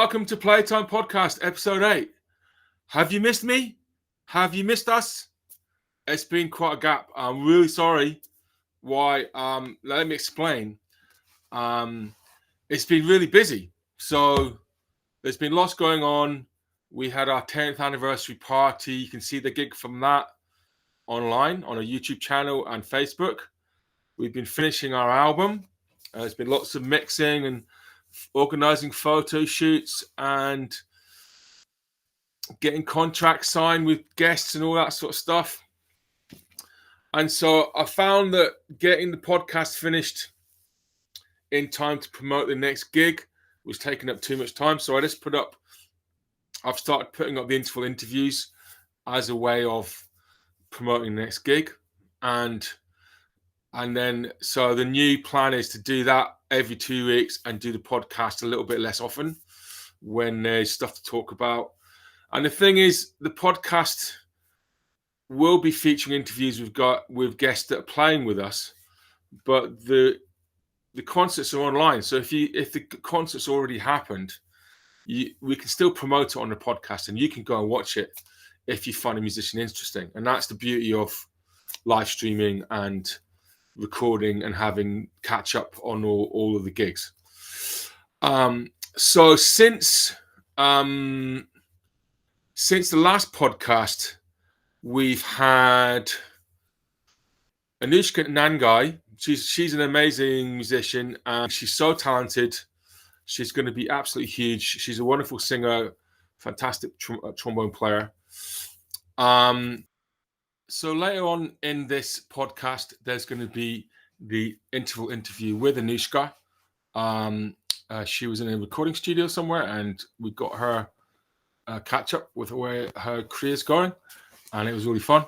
welcome to Playtime Podcast, episode 8. Have you missed me? Have you missed us? It's been quite a gap. I'm really sorry. Why? Let me explain. It's been really busy. So there's been lots going on. We had our 10th anniversary party. You can see the gig from that online on a YouTube channel and Facebook. We've been finishing our album. There's been lots of mixing and organizing photo shoots and getting contracts signed with guests and all that sort of stuff. And so I found that getting the podcast finished in time to promote the next gig was taking up too much time. So I've started putting up the interval interviews as a way of promoting the next gig. And then, so the new plan is to do that every 2 weeks and do the podcast a little bit less often when there's stuff to talk about. And the thing is, the podcast will be featuring interviews we've got with guests that are playing with us, but the concerts are online. So if the concert's already happened, we can still promote it on the podcast, and you can go and watch it if you find a musician interesting. And that's the beauty of live streaming and recording and having catch up on all of the gigs. So since the last podcast, we've had Anoushka Nanguy. She's an amazing musician and she's so talented. She's going to be absolutely huge. She's a wonderful singer, fantastic trombone player. So later on in this podcast, there's going to be the interval interview with Anoushka. She was in a recording studio somewhere, and we got her catch up with where her career's going, and it was really fun.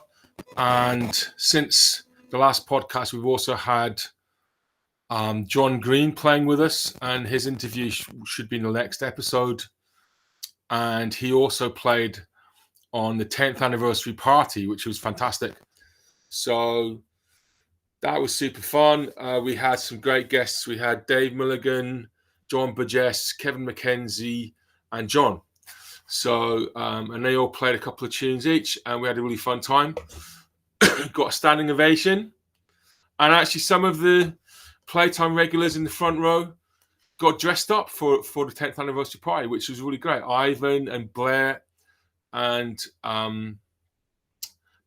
And since the last podcast, we've also had John Green playing with us, and his interview should be in the next episode. And he also played on the 10th anniversary party, which was fantastic. So that was super fun. We had some great guests. We had Dave Mulligan, John Burgess, Kevin McKenzie, and John. So, and they all played a couple of tunes each, and we had a really fun time. Got a standing ovation. And actually some of the Playtime regulars in the front row got dressed up for the 10th anniversary party, which was really great. Ivan and Blair and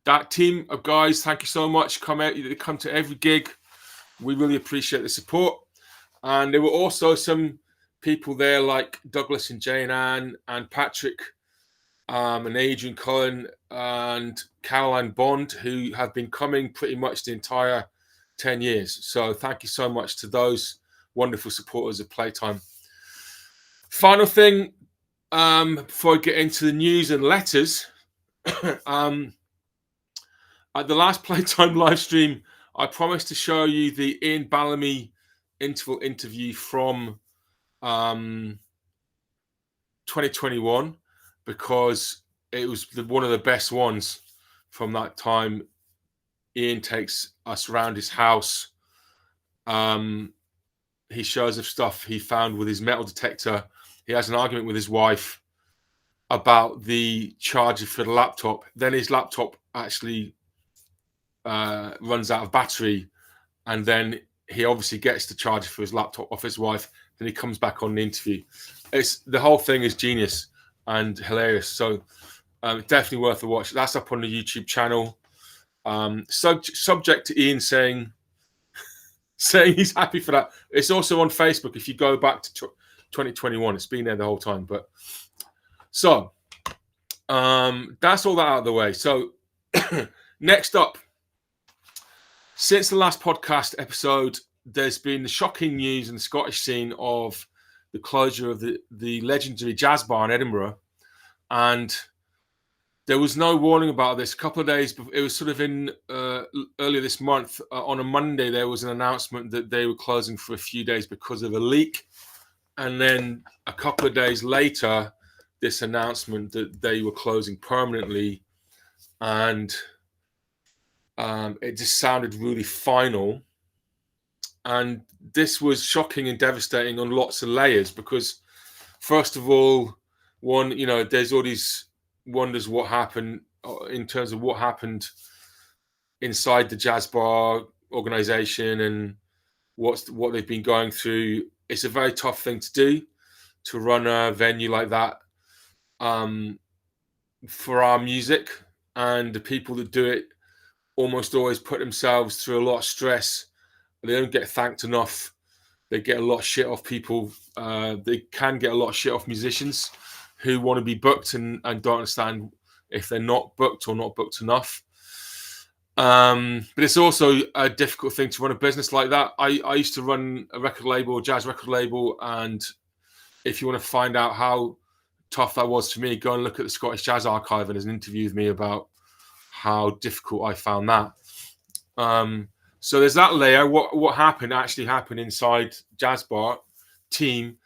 that team of guys, thank you so much. They come to every gig. We really appreciate the support. And there were also some people there like Douglas and Jane Ann and Patrick and Adrian Cullen and Caroline Bond, who have been coming pretty much the entire 10 years. So thank you so much to those wonderful supporters of Playtime. Final thing, before I get into the news and letters, at the last Playtime live stream, I promised to show you the Ian Bellamy interval interview from 2021 because it was one of the best ones from that time. Ian takes us around his house. He shows us stuff he found with his metal detector. He has an argument with his wife about the charger for the laptop. Then his laptop actually runs out of battery, and then he obviously gets the charger for his laptop off his wife. Then he comes back on the interview. The whole thing is genius and hilarious. So definitely worth a watch. That's up on the YouTube channel. Subject to Ian saying he's happy for that. It's also on Facebook. If you go back to 2021, it's been there the whole time. But so that's all that out of the way. So next up, since the last podcast episode, there's been the shocking news in the Scottish scene of the closure of the legendary jazz bar in Edinburgh. And there was no warning about this. A couple of days before, it was sort of in earlier this month. On a Monday, there was an announcement that they were closing for a few days because of a leak. And then a couple of days later, this announcement that they were closing permanently. And it just sounded really final. And this was shocking and devastating on lots of layers because first of all, there's all these wonders what happened in terms of what happened inside the jazz bar organization and what they've been going through. It's a very tough thing to do, to run a venue like that for our music, and the people that do it almost always put themselves through a lot of stress. They don't get thanked enough. They get a lot of shit off people. They can get a lot of shit off musicians who want to be booked and don't understand if they're not booked or not booked enough. But it's also a difficult thing to run a business like that. I used to run a record label, a jazz record label, and if you want to find out how tough that was for me, go and look at the Scottish Jazz Archive, and there's an interview with me about how difficult I found that. So there's that layer. What actually happened inside Jazz Bar team.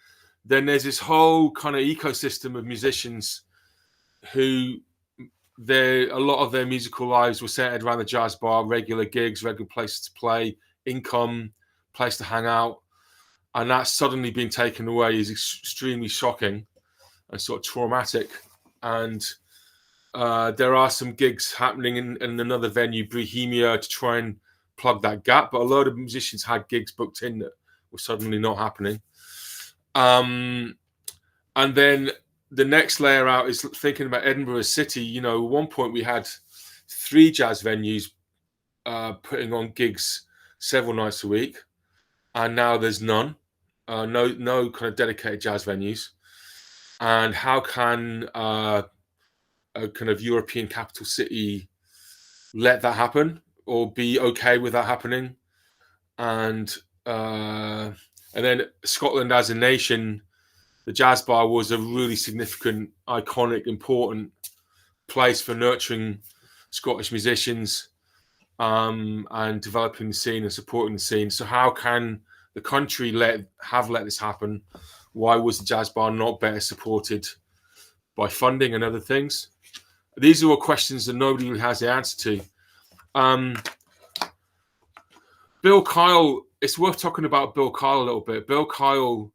Then there's this whole kind of ecosystem of musicians who a lot of their musical lives were centered around the jazz bar, regular gigs, regular places to play, income, place to hang out. And that's suddenly been taken away is extremely shocking and sort of traumatic. And there are some gigs happening in another venue, Bohemia, to try and plug that gap. But a lot of musicians had gigs booked in that were suddenly not happening. And then the next layer out is thinking about Edinburgh City. At one point we had 3 jazz venues putting on gigs several nights a week, and now there's none. No kind of dedicated jazz venues. And how can a kind of European capital city let that happen or be okay with that happening? And then Scotland as a nation, the Jazz Bar was a really significant, iconic, important place for nurturing Scottish musicians and developing the scene and supporting the scene. So how can the country let this happen? Why was the Jazz Bar not better supported by funding and other things? These are all questions that nobody really has the answer to. Bill Kyle, it's worth talking about Bill Kyle a little bit. Bill Kyle,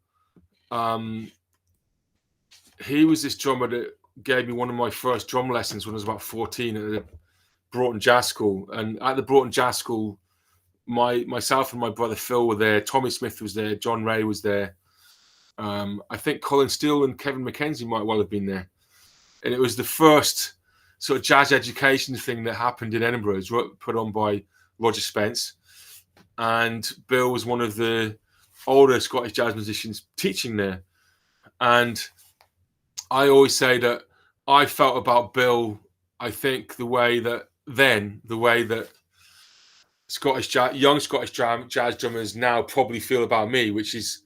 he was this drummer that gave me one of my first drum lessons when I was about 14 at the Broughton Jazz School. And at the Broughton Jazz School, myself and my brother Phil were there. Tommy Smith was there. John Ray was there. I think Colin Steele and Kevin McKenzie might well have been there. And it was the first sort of jazz education thing that happened in Edinburgh. It was put on by Roger Spence. And Bill was one of the older Scottish jazz musicians teaching there. And I always say that I felt about Bill, I think the way that young Scottish jazz drummers now probably feel about me, which is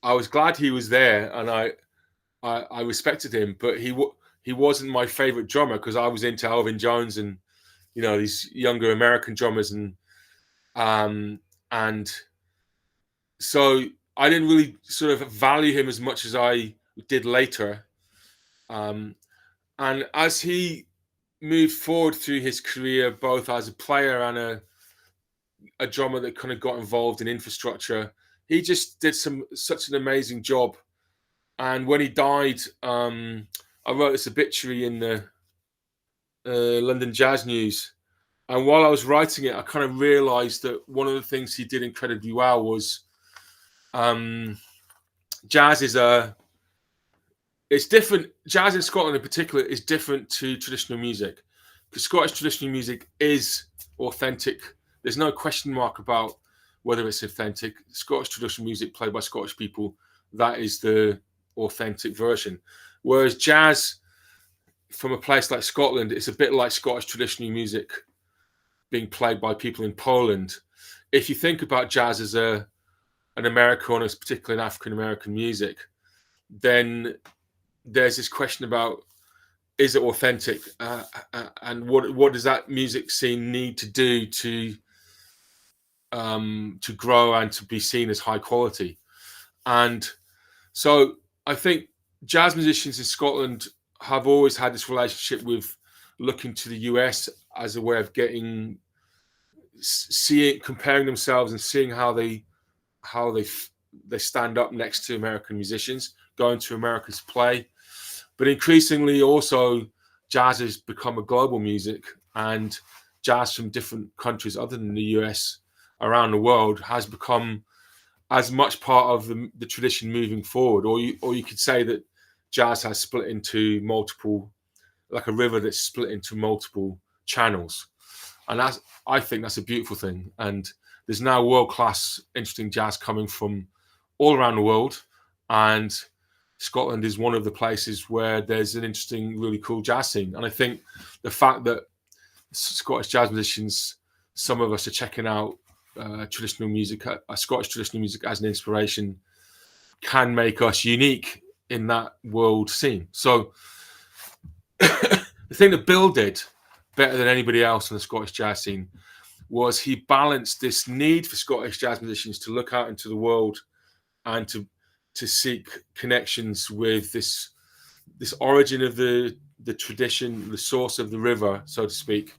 I was glad he was there and I respected him, but he wasn't my favorite drummer because I was into Elvin Jones and these younger American drummers and so I didn't really sort of value him as much as I did later. And as he moved forward through his career, both as a player and a drummer that kind of got involved in infrastructure, he just did such an amazing job. And when he died, I wrote this obituary in the London Jazz News. And while I was writing it, I kind of realized that one of the things he did incredibly well was jazz it's different. Jazz in Scotland in particular is different to traditional music because Scottish traditional music is authentic. There's no question mark about whether it's authentic. Scottish traditional music played by Scottish people, that is the authentic version. Whereas jazz from a place like Scotland, it's a bit like Scottish traditional music being played by people in Poland. If you think about jazz as an American, or particularly an African-American music, then there's this question about, is it authentic? And what does that music scene need to do to grow and to be seen as high quality? And so I think jazz musicians in Scotland have always had this relationship with looking to the US as a way of comparing themselves and seeing how they stand up next to American musicians, going to America to play. But increasingly also jazz has become a global music, and jazz from different countries other than the US around the world has become as much part of the tradition moving forward. Or you could say that jazz has split into multiple, like a river that's split into multiple channels. And I think that's a beautiful thing. And there's now world-class, interesting jazz coming from all around the world. And Scotland is one of the places where there's an interesting, really cool jazz scene. And I think the fact that Scottish jazz musicians, some of us are checking out traditional music, Scottish traditional music as an inspiration, can make us unique in that world scene. So the thing that Bill did better than anybody else in the Scottish jazz scene was he balanced this need for Scottish jazz musicians to look out into the world and to seek connections with this origin of the tradition, the source of the river, so to speak.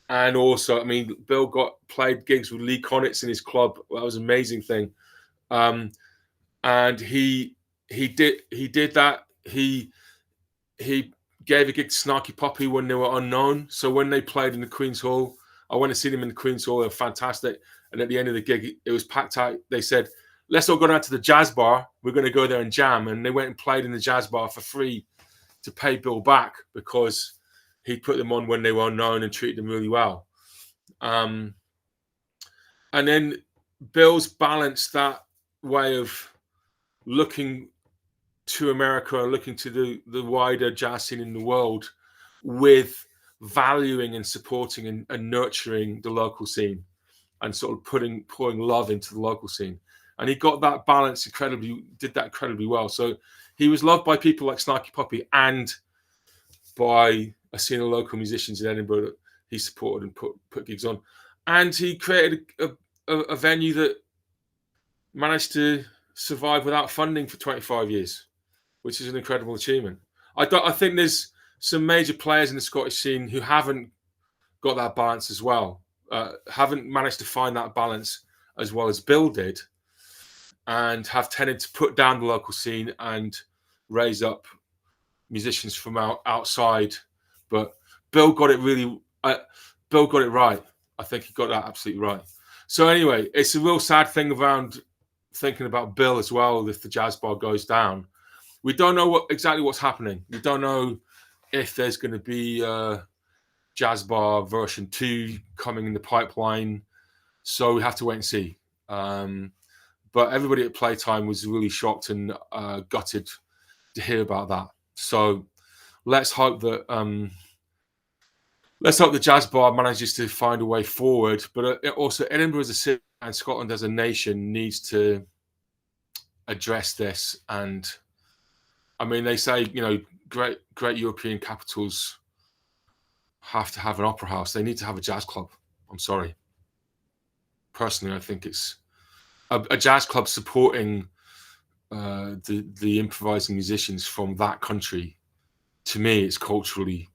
And also, I mean, Bill played gigs with Lee Konitz in his club. That was an amazing thing. And he did that. He gave a gig to Snarky Puppy when they were unknown. So when they played in the Queen's Hall, I went to see them in the Queen's Hall. They were fantastic. And at the end of the gig, it was packed out. They said, let's all go down to the jazz bar. We're going to go there and jam. And they went and played in the jazz bar for free to pay Bill back because he put them on when they were unknown and treated them really well. And then Bill's balanced that way of looking to America and looking to the wider jazz scene in the world with valuing and supporting and nurturing the local scene and sort of pouring love into the local scene. And he got that balance did that incredibly well. So he was loved by people like Snarky Puppy and by a scene of local musicians in Edinburgh that he supported and put gigs on. And he created a venue that managed to survive without funding for 25 years, which is an incredible achievement. I think there's some major players in the Scottish scene who haven't got that balance as well, haven't managed to find that balance as well as Bill did, and have tended to put down the local scene and raise up musicians from outside. But Bill got it right. I think he got that absolutely right. So anyway, it's a real sad thing around thinking about Bill as well. If the jazz bar goes down, we don't know exactly what's happening. We don't know if there's going to be jazz bar version 2 coming in the pipeline. So we have to wait and see. But everybody at Playtime was really shocked and gutted to hear about that. So let's hope that the jazz bar manages to find a way forward. But also, Edinburgh as a city and Scotland as a nation needs to address this. And I mean, they say, great European capitals have to have an opera house. They need to have a jazz club. I'm sorry. Personally, I think it's a jazz club supporting the improvising musicians from that country. To me, it's culturally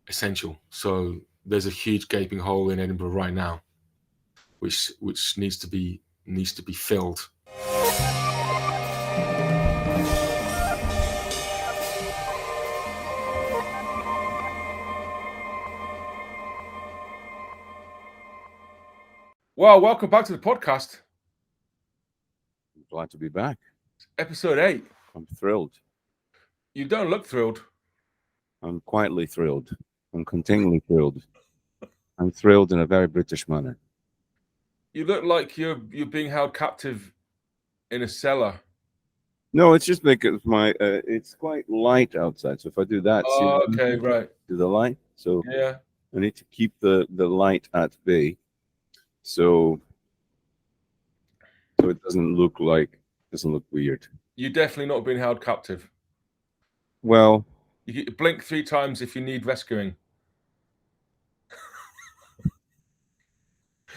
essential. So there's a huge gaping hole in Edinburgh right now, which needs to be filled. Well, welcome back to the podcast. Glad to be back. Episode 8. I'm thrilled. You don't look thrilled. I'm quietly thrilled. I'm continually thrilled. I'm thrilled in a very British manner. You look like you're being held captive in a cellar. No, it's just because it's quite light outside. So if I do that, okay, right. Do the light. So yeah, I need to keep the light at bay, so it doesn't look weird. You're definitely not being held captive. Well, you blink 3 times if you need rescuing.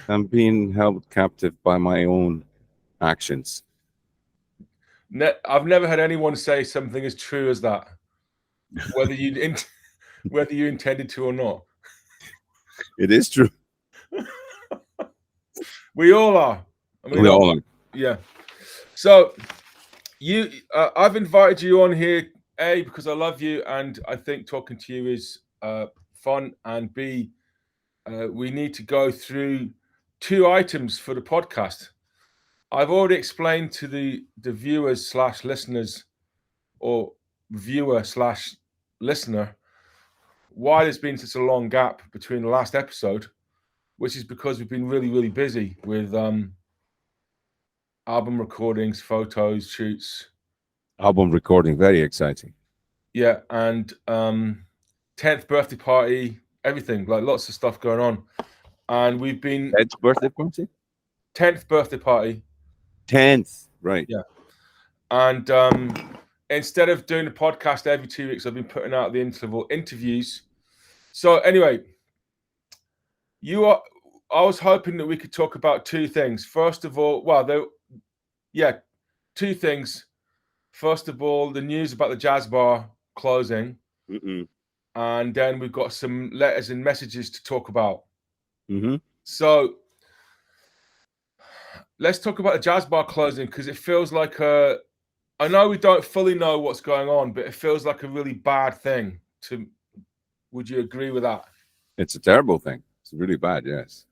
I'm being held captive by my own actions. I've never had anyone say something as true as that, whether you intended to or not. It is true. We all are. I mean, we all are. Yeah. So I've invited you on here, A, because I love you and I think talking to you is fun, and B, we need to go through 2 items for the podcast. I've already explained to the viewers slash listeners, or viewer slash listener, why there's been such a long gap between the last episode, which is because we've been really, really busy with album recordings, photos, shoots. Album recording, very exciting. Yeah, and 10th birthday party, everything, like lots of stuff going on. And we've been Ed's birthday party? 10th birthday party. 10th, right. Yeah. And instead of doing the podcast every 2 weeks, I've been putting out the interval interviews. So anyway, I was hoping that we could talk about 2 things. First of all, 2 things. First of all, the news about the jazz bar closing. Mm-mm. And then we've got some letters and messages to talk about. Mm-hmm. So let's talk about the jazz bar closing, because it feels like I know we don't fully know what's going on, but it feels like a really bad thing. Would you agree with that? It's a terrible thing. It's really bad, yes.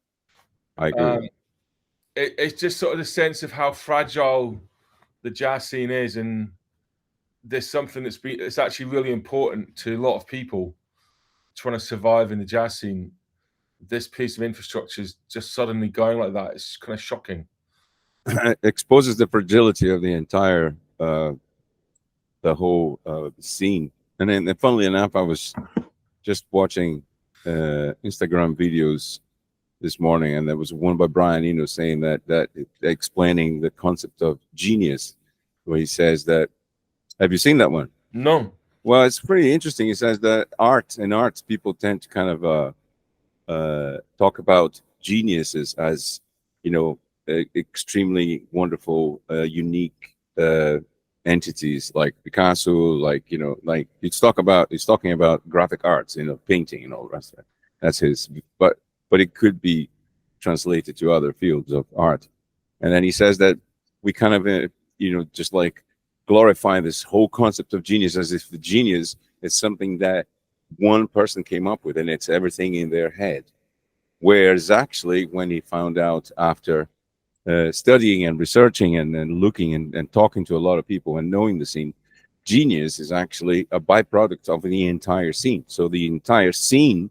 I agree. It's just sort of the sense of how fragile the jazz scene is, and there's something that's actually really important to a lot of people trying to survive in the jazz scene. This piece of infrastructure is just suddenly going like that. It's kind of shocking. It exposes the fragility of the entire the whole scene. And then, funnily enough, I was just watching Instagram videos this morning, and there was one by Brian Eno saying that explaining the concept of genius, where he says that. Have you seen that one? No. Well, it's pretty interesting. He says that in arts, people tend to kind of talk about geniuses as, extremely wonderful, unique entities like Picasso, like he's talking about graphic arts, painting and all the rest of it. That's his, but it could be translated to other fields of art. And then he says that we kind of, just like glorify this whole concept of genius as if the genius is something that one person came up with and it's everything in their head. Whereas actually, when he found out after studying and researching and looking and talking to a lot of people and knowing the scene, genius is actually a byproduct of the entire scene. So the entire scene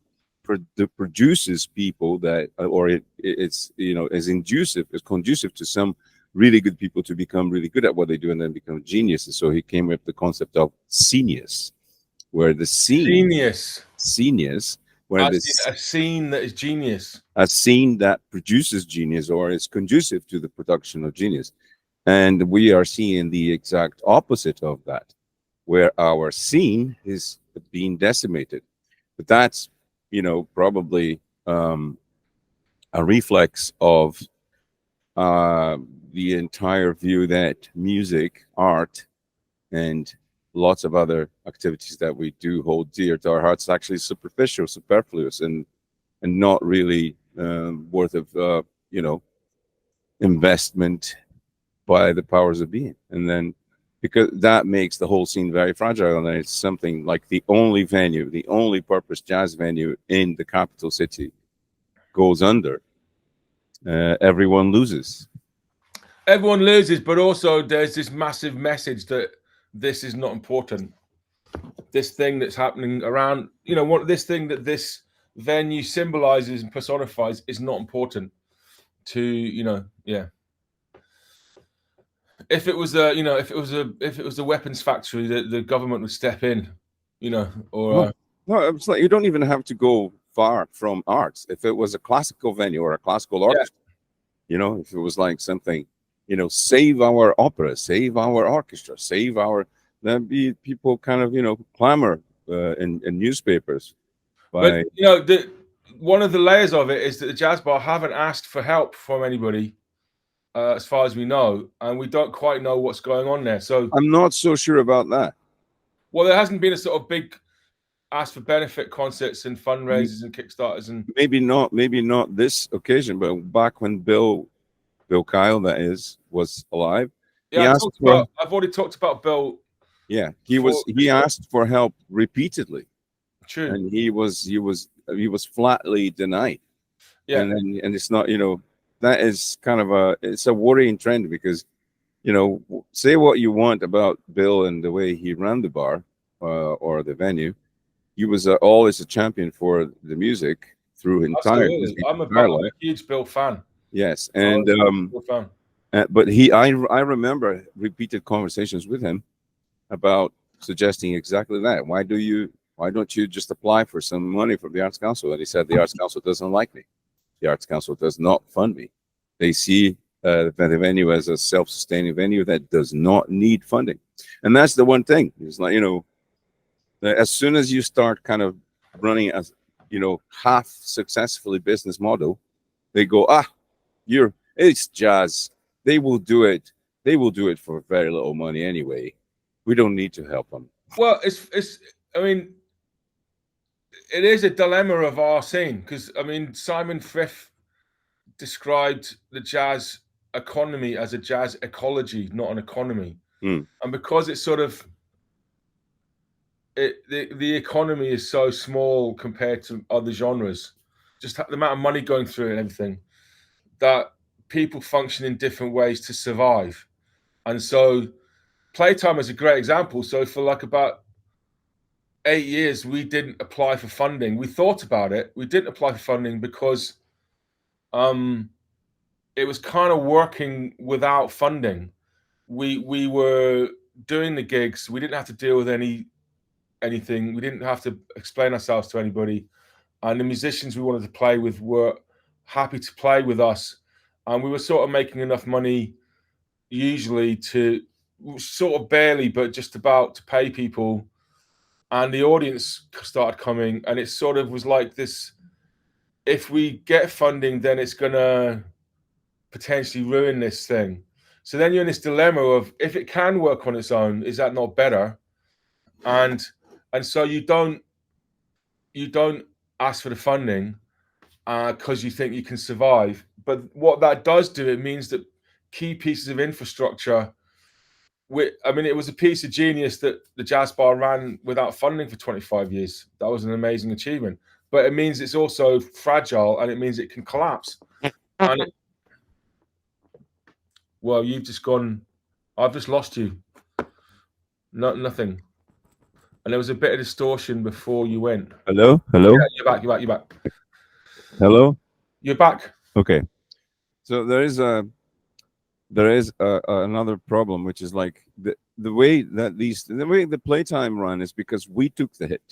produces people that, or it's is conducive to some really good people to become really good at what they do and then become geniuses. So he came up with the concept of scenius, where the scene, scenius, where a scene that is genius, a scene that produces genius or is conducive to the production of genius. And we are seeing the exact opposite of that, where our scene is being decimated. But that's, probably a reflex of the entire view that music, art, and lots of other activities that we do hold dear to our hearts actually superficial, superfluous, and not really worth of investment by the powers of being. And then because that makes the whole scene very fragile, and it's something like the only purpose jazz venue in the capital city goes under. Everyone loses. Everyone loses, but also there's this massive message that this is not important. This thing that's happening around, this thing that this venue symbolizes and personifies is not important to, If it was a weapons factory, the government would step in, or no, it's like you don't even have to go far from arts. If it was a classical venue or a classical orchestra, if it was like something, save our opera, save our orchestra, then be people kind of clamor in newspapers. But one of the layers of it is that the jazz bar haven't asked for help from anybody. As far as we know, and we don't quite know what's going on there. So I'm not so sure about that. Well, there hasn't been a sort of big ask for benefit concerts and fundraisers and Kickstarters, and maybe not this occasion, but back when Bill Kyle, that is, was alive, Yeah, I've already talked about Bill. Yeah, he asked for help repeatedly, True. and he was flatly denied. Yeah. And it's not, that is kind of it's a worrying trend because, say what you want about Bill and the way he ran the bar or the venue, he was always a champion for the music through his entire life. Huge Bill fan. Yes, and but I remember repeated conversations with him about suggesting exactly that. Why don't you just apply for some money from the Arts Council? And he said the Arts Council doesn't like me. The Arts Council does not fund me. They see the venue as a self-sustaining venue that does not need funding. And that's the one thing. It's like, as soon as you start kind of running as, half successfully business model, they go, it's jazz. They will do it. They will do it for very little money anyway. We don't need to help them. Well, I mean, it is a dilemma of our scene because, I mean, Simon Frith described the jazz economy as a jazz ecology, not an economy. Mm. And because it's sort of, the economy is so small compared to other genres, just the amount of money going through and everything, that people function in different ways to survive. And so Playtime is a great example. So for like about 8 years, we didn't apply for funding. We thought about it. We didn't apply for funding because it was kind of working without funding. We were doing the gigs. We didn't have to deal with anything. We didn't have to explain ourselves to anybody. And the musicians we wanted to play with were happy to play with us. And we were sort of making enough money usually to sort of barely, but just about to pay people. And the audience started coming, and it sort of was like this, if we get funding, then it's going to potentially ruin this thing. So then you're in this dilemma of, if it can work on its own, is that not better? And so you don't ask for the funding because you think you can survive. But what that does do, it means that key pieces of infrastructure, it was a piece of genius that the jazz bar ran without funding for 25 years. That was an amazing achievement. But it means it's also fragile, and it means it can collapse. Well, you've just gone. I've just lost you. Nothing. And there was a bit of distortion before you went. Hello? Yeah, you're back. Hello? You're back. Okay. So there is another problem, which is like the way the Playtime run is because we took the hit.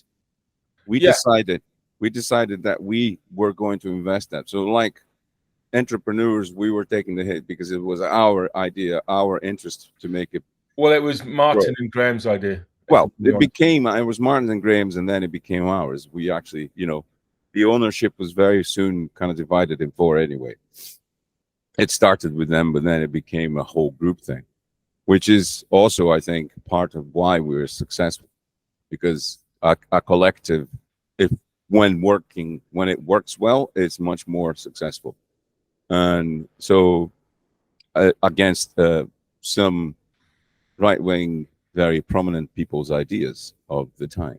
We decided that we were going to invest that. So like entrepreneurs, we were taking the hit because it was our idea, our interest to make it. Well, it was Martin and Graeme's idea. Well, it was Martin and Graeme's, and then it became ours. We actually, the ownership was very soon kind of divided in four anyway. It started with them, but then it became a whole group thing, which is also, I think, part of why we're successful, because a collective, when it works well, it's much more successful. And so against some right-wing, very prominent people's ideas of the time,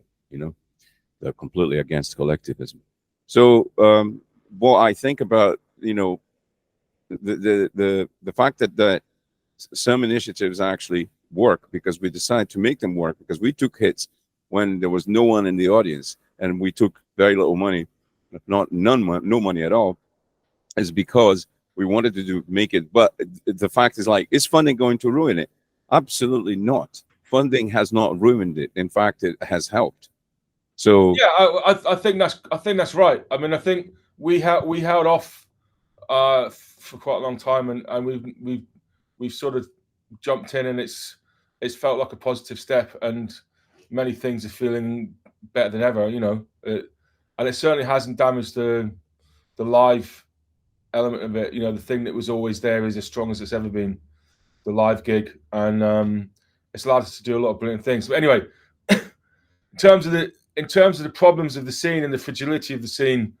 they're completely against collectivism. So what I think about, the fact that some initiatives actually work because we decided to make them work, because we took hits when there was no one in the audience and we took very little money, no money at all, is because we wanted to make it. But the fact is, like, is funding going to ruin it? Absolutely not. Funding has not ruined it. In fact, it has helped. So yeah, I think that's right. I mean, I think we held off for quite a long time, and we've sort of jumped in, and it's felt like a positive step, and many things are feeling better than ever, and it certainly hasn't damaged the live element of it. The thing that was always there is as strong as it's ever been, the live gig, and it's allowed us to do a lot of brilliant things. But anyway, in terms of the problems of the scene and the fragility of the scene,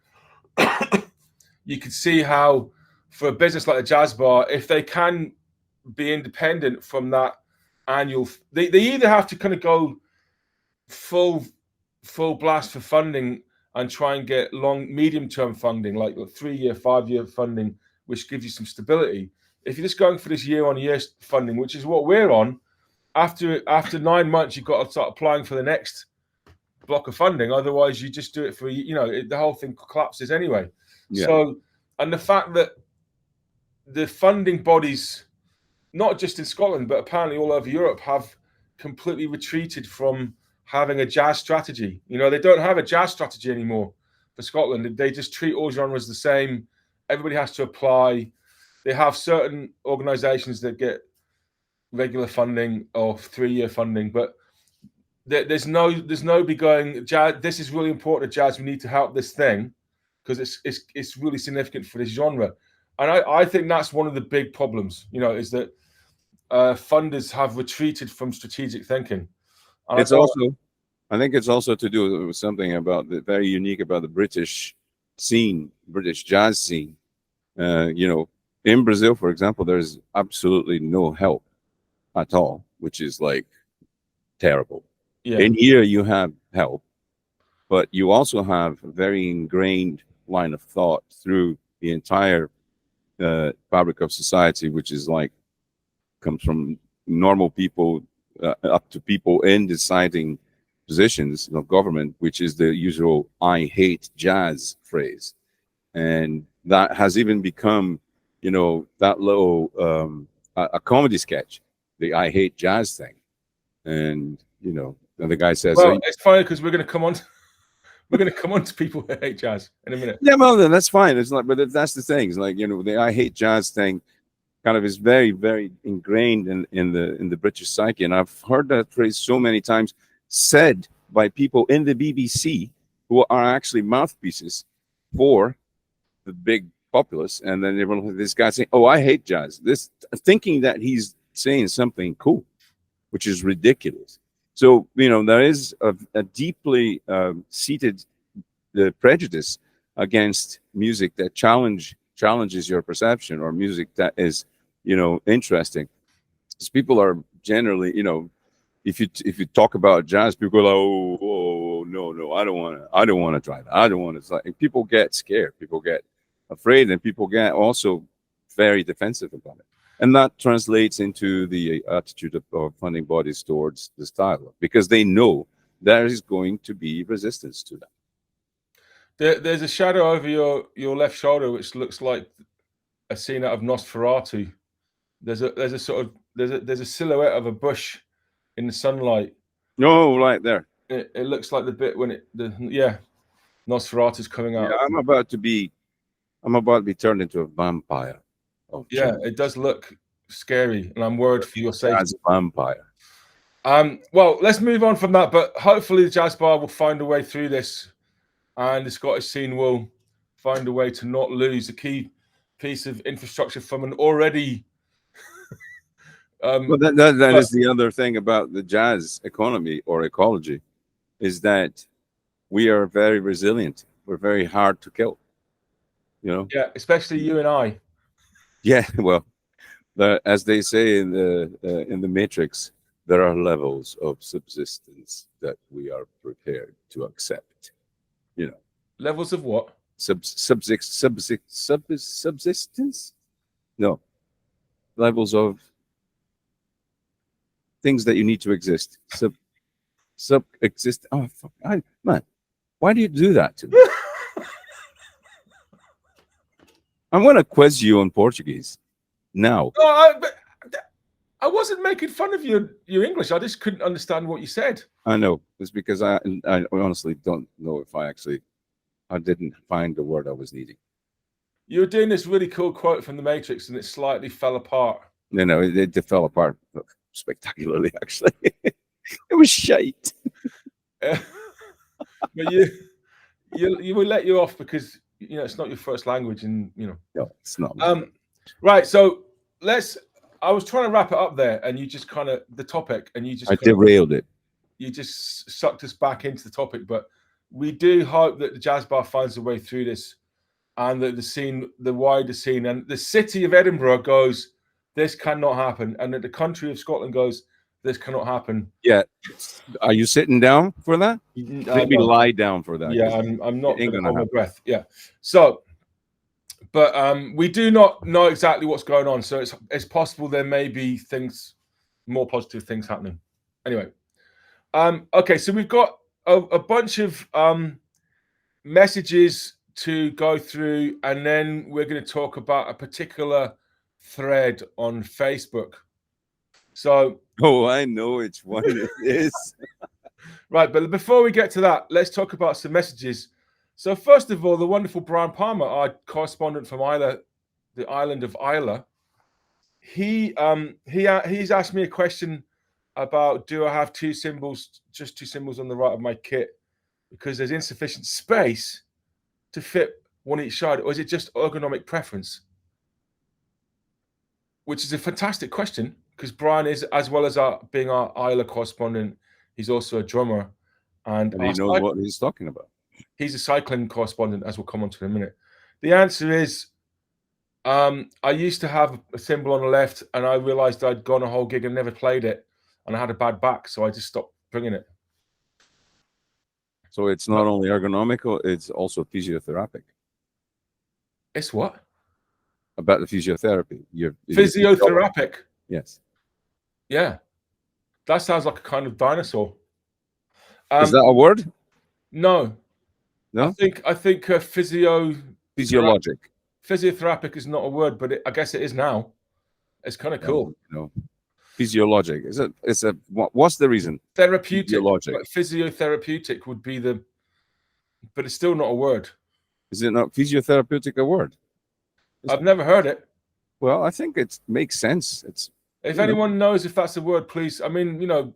you could see how, for a business like the Jazz Bar, if they can be independent from that annual. They either have to kind of go full blast for funding and try and get medium-term funding, like 3-year, 5-year funding, which gives you some stability. If you're just going for this year-on-year funding, which is what we're on, after 9 months, you've got to start applying for the next block of funding. Otherwise, you just do it for, the whole thing collapses anyway. Yeah. So, and the fact that the funding bodies, not just in Scotland, but apparently all over Europe, have completely retreated from having a jazz strategy. They don't have a jazz strategy anymore for Scotland. They just treat all genres the same. Everybody has to apply. They have certain organisations that get regular funding or 3-year funding, but there's nobody going, jazz, this is really important to jazz. We need to help this thing because it's really significant for this genre. And I think that's one of the big problems, is that funders have retreated from strategic thinking. And I think it's also to do with something about very unique about the British jazz scene. In Brazil, for example, there's absolutely no help at all, which is like terrible. Yeah. In here, you have help, but you also have a very ingrained line of thought through the entire fabric of society, which is like comes from normal people up to people in deciding positions of government, which is the usual "I hate jazz" phrase, and that has even become, that little a comedy sketch, the "I hate jazz" thing, and and the guy says, "Well, it's funny because we're going to come on." We're going to come on to people who hate jazz in a minute. Yeah, well, then that's fine. It's like, but that's the thing. It's like, the "I hate jazz" thing kind of is very, very ingrained in the British psyche. And I've heard that phrase so many times said by people in the BBC who are actually mouthpieces for the big populace. And then everyone, this guy saying, "Oh, I hate jazz," this thinking that he's saying something cool, which is ridiculous. So, there is a deeply seated prejudice against music that challenges your perception, or music that is, interesting. Because people are generally, if you talk about jazz, people are like, oh no, I don't want to try that. I don't want to. And people get scared, people get afraid, and people get also very defensive about it. And that translates into the attitude of funding bodies towards the style, because they know there is going to be resistance to that. There's a shadow over your left shoulder, which looks like a scene out of Nosferatu. There's a silhouette of a bush in the sunlight. No, right there. It looks like the bit when Nosferatu's coming out. Yeah, I'm about to be turned into a vampire. Yeah, it does look scary, and I'm worried for your safety. As a vampire. Well, let's move on from that, but hopefully the jazz bar will find a way through this, and the Scottish scene will find a way to not lose a key piece of infrastructure from an already. Well, that is the other thing about the jazz economy or ecology, is that we are very resilient. We're very hard to kill. Yeah, especially you and I. Yeah, well, as they say in the Matrix, there are levels of subsistence that we are prepared to accept. Levels of what? Subsistence? No. Levels of things that you need to exist. Exist. Oh, fuck. Man, why do you do that to me? I'm going to quiz you on Portuguese now. No, I wasn't making fun of your English. I just couldn't understand what you said. I know. It's because I honestly don't know if I didn't find the word I was needing. You were doing this really cool quote from The Matrix, and it slightly fell apart. No, it fell apart spectacularly, actually. It was shite. But you will let you off because it's not your first language, and No, it's not. Right. So I was trying to wrap it up there, and you just kind of the topic, and you just derailed it. You just sucked us back into the topic, but we do hope that the jazz bar finds a way through this, and that the wider scene, and the city of Edinburgh goes, this cannot happen. And the country of Scotland goes, this cannot happen. Yeah. Are you sitting down for that? Maybe lie down for that. Yeah, I'm not ain't going to gonna hold my breath. Yeah. So, but we do not know exactly what's going on. So it's possible there may be more positive things happening. Anyway, okay. So we've got a bunch of messages to go through, and then we're going to talk about a particular thread on Facebook. So, Oh, I know which one it is. Right, but before we get to that, let's talk about some messages. So, first of all, the wonderful Brian Palmer, our correspondent from Islay, the island of Islay, he's asked me a question about, do I have just two symbols on the right of my kit because there's insufficient space to fit one each side, or is it just ergonomic preference? Which is a fantastic question, because Brian is, as well as being our Islay correspondent, he's also a drummer. And he knows what he's talking about. He's a cycling correspondent, as we'll come on to in a minute. The answer is, I used to have a cymbal on the left, and I realized I'd gone a whole gig and never played it, and I had a bad back, so I just stopped bringing it. So it's not only ergonomical, it's also physiotherapeutic. It's what? About the physiotherapy. Physiotherapeutic? Yes. Yeah. That sounds like a kind of dinosaur. Is that a word? No. No? I think physiologic. Physiotherapeutic is not a word, but I guess it is now. It's kind of cool. No. Physiologic. What's the reason? Therapeutic. Physiologic. Physiotherapeutic would be but it's still not a word. Is it not physiotherapeutic a word? I've never heard it. Well, I think it makes sense. If anyone knows if that's a word, please. I mean,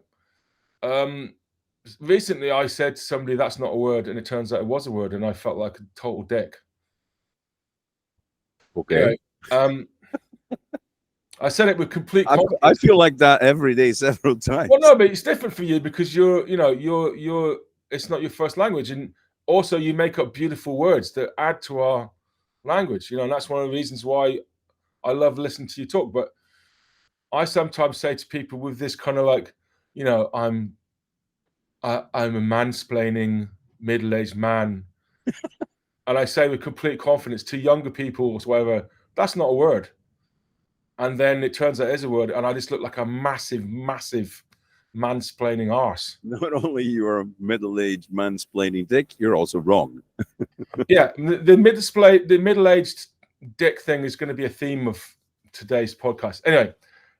recently I said to somebody that's not a word, and it turns out it was a word, and I felt like a total dick. Okay. Anyway, I said it with complete confidence. I feel like that every day, several times. Well, no, but it's different for you because you're it's not your first language, and also you make up beautiful words that add to our language. And that's one of the reasons why I love listening to you talk. But I sometimes say to people with this kind of like, I'm a mansplaining middle-aged man, and I say with complete confidence to younger people or whatever, that's not a word. And then it turns out it is a word, and I just look like a massive, massive mansplaining arse. Not only you're a middle-aged mansplaining dick, you're also wrong. Yeah, the middle-aged dick thing is going to be a theme of today's podcast. Anyway,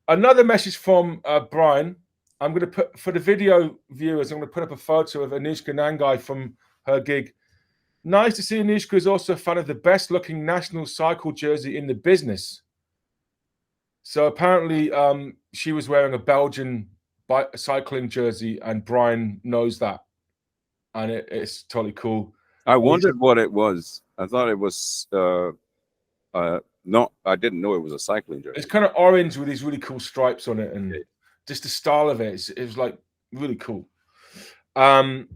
another message from Brian. I'm going to put, for the video viewers, I'm going to put up a photo of Anoushka Nanguy from her gig. Nice to see Anoushka is also a fan of the best-looking national cycle jersey in the business. So apparently she was wearing a Belgian cycling jersey, and Brian knows that. And it's totally cool. I wondered what it was. I thought it was no, I didn't know it was a cycling jersey. It's kind of orange with these really cool stripes on it, and just the style of it, it was like really cool. Brian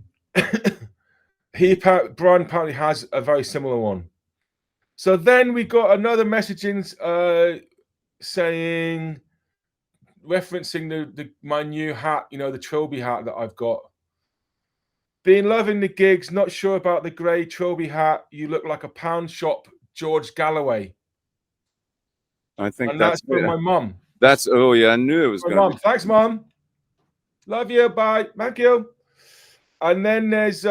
apparently has a very similar one. So then we got another message in saying, referencing my new hat, the Trilby hat that I've got. Been loving the gigs, not sure about the grey Trilby hat. You look like a pound shop George Galloway. I think and that's from my mum. I knew it was going to be. Thanks, Mum. Love you. Bye. Thank you. And then there's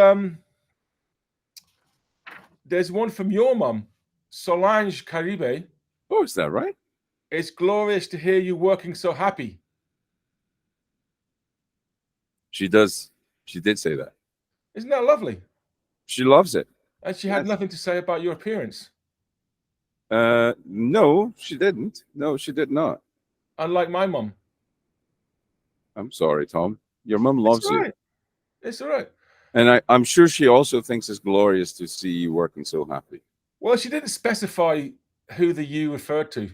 one from your mum, Solange Caribe. Oh, is that right? It's glorious to hear you working so happy. She does. She did say that. Isn't that lovely? She loves it. And she had nothing to say about your appearance. No, she didn't. No, she did not. Unlike my mum. I'm sorry, Tom. Your mum loves you. It's all right. And I'm sure she also thinks it's glorious to see you working so happy. Well, she didn't specify who the you referred to.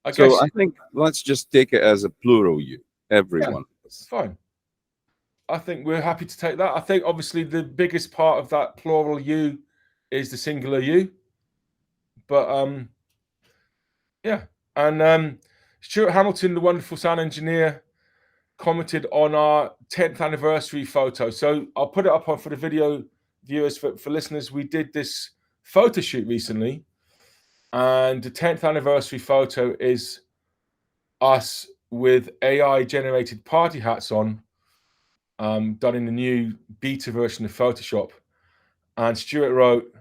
I think let's just take it as a plural you. Everyone. Yeah, fine. I think we're happy to take that. I think obviously the biggest part of that plural you is the singular you. But yeah. And Stuart Hamilton, the wonderful sound engineer, commented on our 10th anniversary photo. So I'll put it up on for the video viewers, for listeners. We did this photo shoot recently, and the 10th anniversary photo is us with AI generated party hats on, done in the new beta version of Photoshop. And Stuart wrote,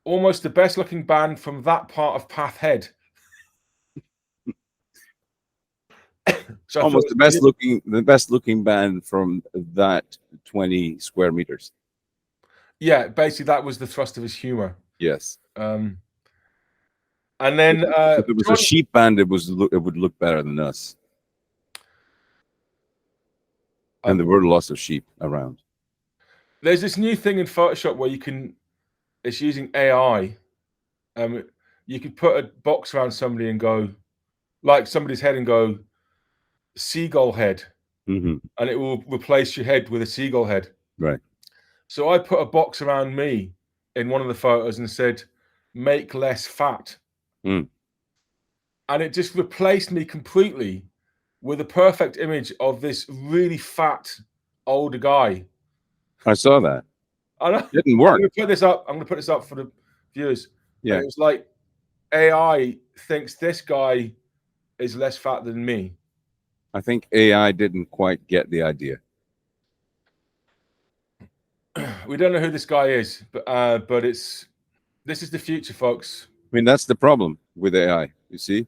almost the best looking band from that part of Path Head. So almost the best looking band from that 20 square meters. Yeah, basically that was the thrust of his humor. Yes. And then if it was a sheep band, it would look better than us. And there were lots of sheep around. There's this new thing in Photoshop where it's using AI. You could put a box around somebody and go, like somebody's head, and go, seagull head. Mm-hmm. And it will replace your head with a seagull head. Right. So I put a box around me in one of the photos and said, make less fat. Mm. And it just replaced me completely with a perfect image of this really fat older guy. I saw that. It didn't work. I'm going to put this up for the viewers. Yeah. And it was like AI thinks this guy is less fat than me. I think AI didn't quite get the idea. We don't know who this guy is, but this is the future, folks. I mean, that's the problem with AI. You see,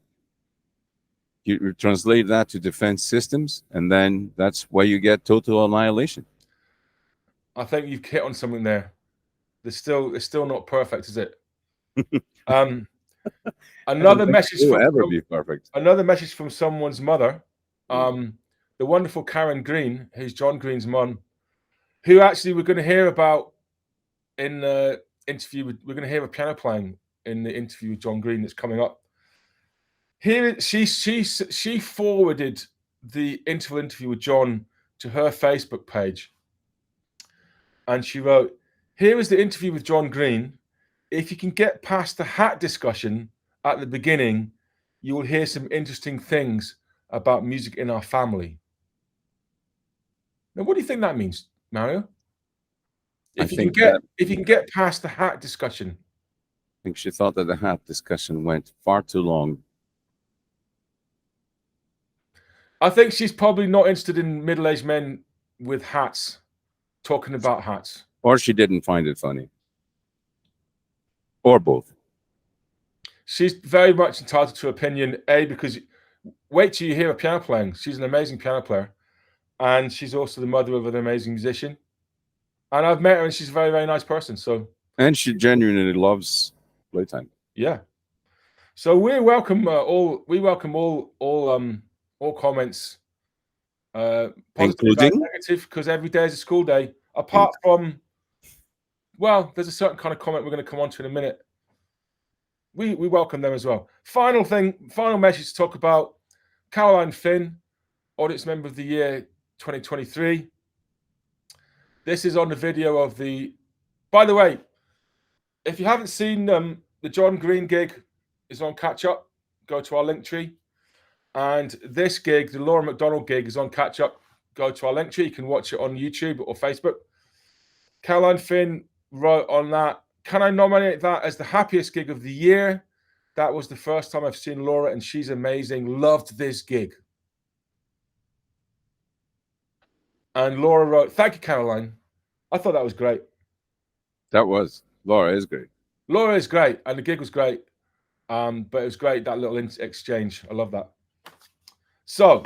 you translate that to defense systems, and then that's where you get total annihilation. I think you've hit on something there. It's still not perfect, is it? Another message another message from someone's mother, the wonderful Karen Green, who's John Green's mum, who actually we're going to hear about in the interview. We're going to hear a piano playing in the interview with John Green that's coming up. Here, she forwarded the interview with John to her Facebook page, and she wrote, "Here is the interview with John Green. If you can get past the hat discussion at the beginning, you will hear some interesting things about music in our family." Now, what do you think that means, Mario? If you can get past the hat discussion. I think she thought that the hat discussion went far too long. I think she's probably not interested in middle-aged men with hats talking about hats. Or she didn't find it funny. Or both. She's very much entitled to opinion, because wait till you hear her piano playing. She's an amazing piano player. And she's also the mother of an amazing musician. And I've met her, and she's a very, very nice person. And she genuinely loves Playtime. Yeah. So we welcome all comments, positive and negative, because every day is a school day. Apart from, well, there's a certain kind of comment we're going to come on to in a minute. We welcome them as well. Final message to talk about: Caroline Finn, Audience Member of the Year 2023. This is on the video of the. By the way, if you haven't seen the John Green gig, is on Catch Up. Go to our link tree. And this gig, the Laura McDonald gig, is on Catch Up. Go to our link tree. You can watch it on YouTube or Facebook. Caroline Finn wrote on that, "Can I nominate that as the happiest gig of the year? That was the first time I've seen Laura, and she's amazing. Loved this gig." And Laura wrote, "Thank you, Caroline. I thought that was great." Laura is great. Laura is great, and the gig was great. But it was great, that little exchange. I love that. So,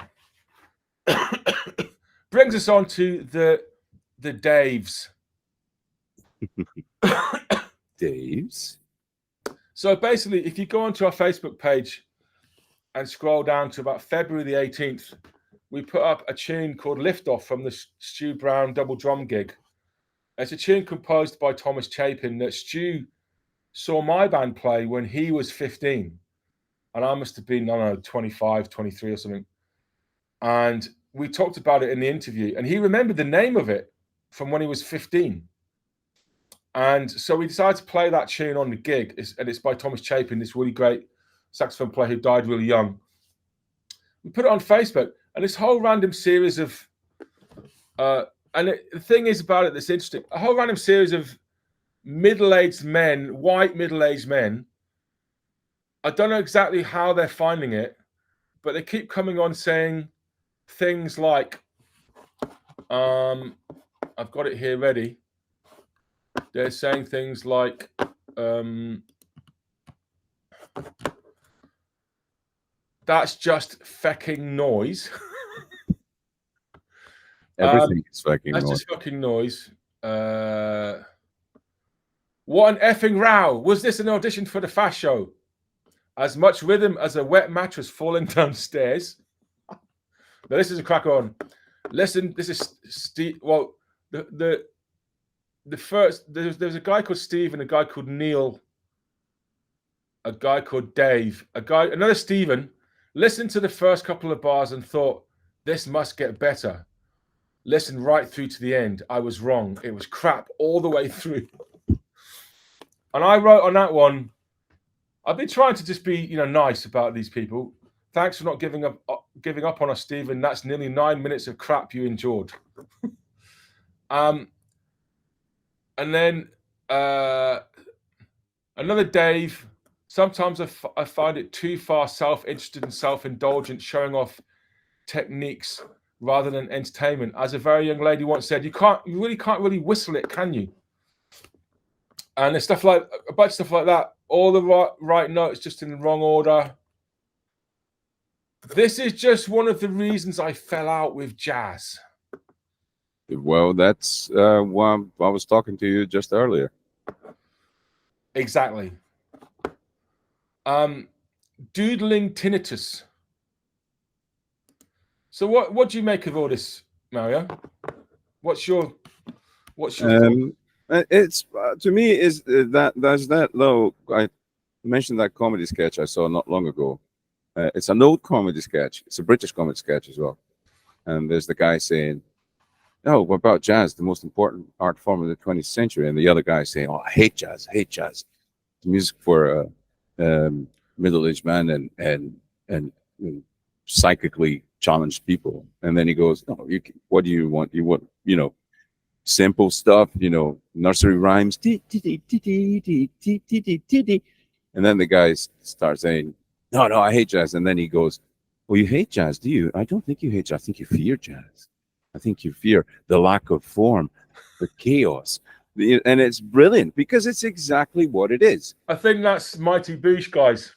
brings us on to the Daves. Daves? So basically, if you go onto our Facebook page and scroll down to about February the 18th, we put up a tune called Liftoff from the Stu Brown double drum gig. It's a tune composed by Thomas Chapin that Stu saw my band play when he was 15. And I must have been, I don't know, 25, 23 or something. And we talked about it in the interview. And he remembered the name of it from when he was 15. And so we decided to play that tune on the gig. And it's by Thomas Chapin, this really great saxophone player who died really young. We put it on Facebook, and this whole random series of, the thing is about it that's interesting. A whole random series of middle-aged men, white middle-aged men. I don't know exactly how they're finding it, but they keep coming on saying things like, I've got it here ready. They're saying things like, that's just fucking noise. Everything is fucking That's noise. just fucking noise. What an effing row. Was this an audition for the Fast Show? As much rhythm as a wet mattress falling downstairs. Now, this is a crack on. Listen, this is Steve. Well, the first, there's a guy called Steve and a guy called Neil, a guy called Dave, another Stephen. Listened to the first couple of bars and thought, this must get better. Listen right through to the end. I was wrong. It was crap all the way through. And I wrote on that one, I've been trying to just be, nice about these people. Thanks for not giving up on us, Stephen. That's nearly 9 minutes of crap you endured. And then another Dave. Sometimes I find it too far self-interested and self-indulgent, showing off techniques rather than entertainment. As a very young lady once said, you really can't whistle it, can you? And there's stuff like a bunch of stuff like that. All the right notes, just in the wrong order. This is just one of the reasons I fell out with jazz. Well, that's why I was talking to you just earlier. Exactly. Doodling tinnitus. So what do you make of all this, Mario? What's your thought? It's to me is that there's that low. I mentioned that comedy sketch I saw not long ago. It's an old comedy sketch. It's a British comedy sketch as well. And there's the guy saying, "Oh, what about jazz? The most important art form of the 20th century." And the other guy saying, "Oh, I hate jazz. I hate jazz. Music for middle-aged man and psychically challenged people." And then he goes, "No, what do you want? You want, simple stuff, nursery rhymes." And then the guys start saying, no, I hate jazz. And then he goes, "Well, you hate jazz, do you? I don't think you hate jazz. I think you fear jazz. I think you fear the lack of form, the chaos." And it's brilliant because it's exactly what it is. I think that's Mighty Boosh, guys.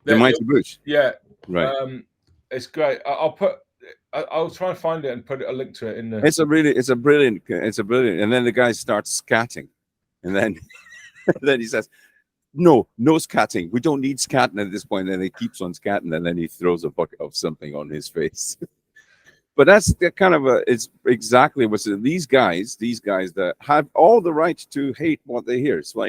The Mighty Boosh. Yeah. Right. It's great. I'll try and find it and put a link to it in the. It's a brilliant. And then the guy starts scatting, and then then he says, no scatting. We don't need scatting at this point. And then he keeps on scatting, and then he throws a bucket of something on his face. But that's kind of it's exactly what's these guys that have all the right to hate what they hear. So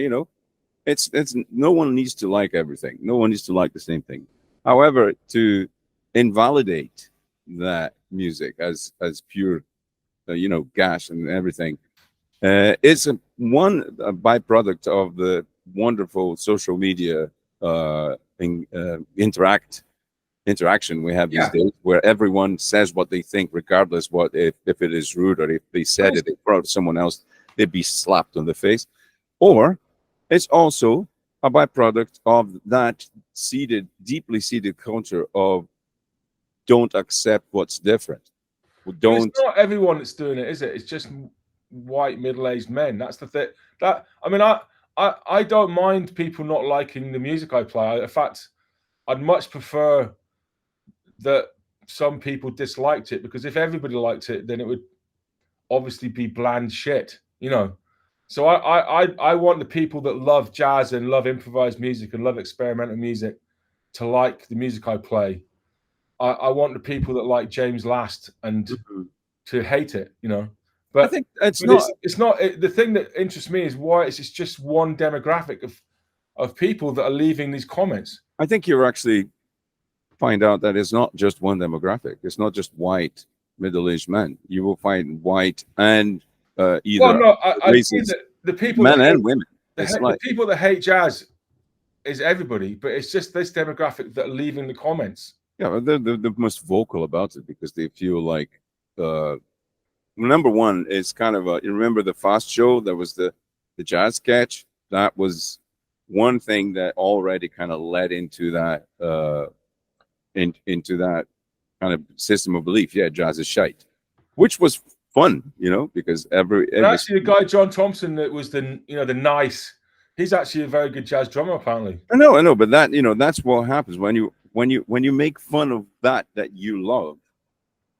it's no one needs to like everything. No one needs to like the same thing. However, to invalidate that music as pure, gash and everything, it's a byproduct of the wonderful social media interaction we have these days, where everyone says what they think, regardless if it is rude, or if they said it in front of someone else, they'd be slapped on the face. Or it's also a byproduct of that deeply seated culture of don't accept what's different. It's not everyone that's doing it, is it? It's just white middle-aged men. That's the thing. I don't mind people not liking the music I play. In fact, I'd much prefer that some people disliked it, because if everybody liked it, then it would obviously be bland shit, So I want the people that love jazz and love improvised music and love experimental music to like the music I play. I want the people that like James Last and to hate it, But I think it's not. The thing that interests me is why it's just one demographic of people that are leaving these comments. I think you're actually find out that it's not just one demographic. It's not just white middle-aged men. You will find white and either I see that the people, men and women. The people that hate jazz is everybody, but it's just this demographic that are leaving the comments. Yeah, they're the most vocal about it because they feel like, number one, it's kind of you remember the Fast Show? That was the jazz sketch. That was one thing that already kind of led into that into that kind of system of belief. Yeah, jazz is shite, which was fun, because But actually, the guy John Thompson that was the nice. He's actually a very good jazz drummer, apparently. I know, but that that's what happens when you make fun of that you love.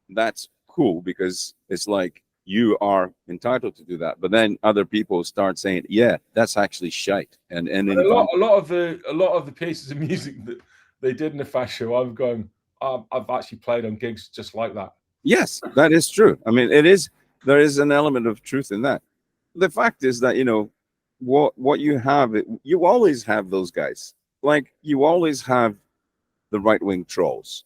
That's cool because it's like you are entitled to do that. But then other people start saying, "Yeah, that's actually shite," and a lot of the pieces of music that they did in the Fast Show, I'm going. I've actually played on gigs just like that. Yes, that is true. I mean, it is. There is an element of truth in that. The fact is that what you have. You always have those guys. Like you always have the right-wing trolls.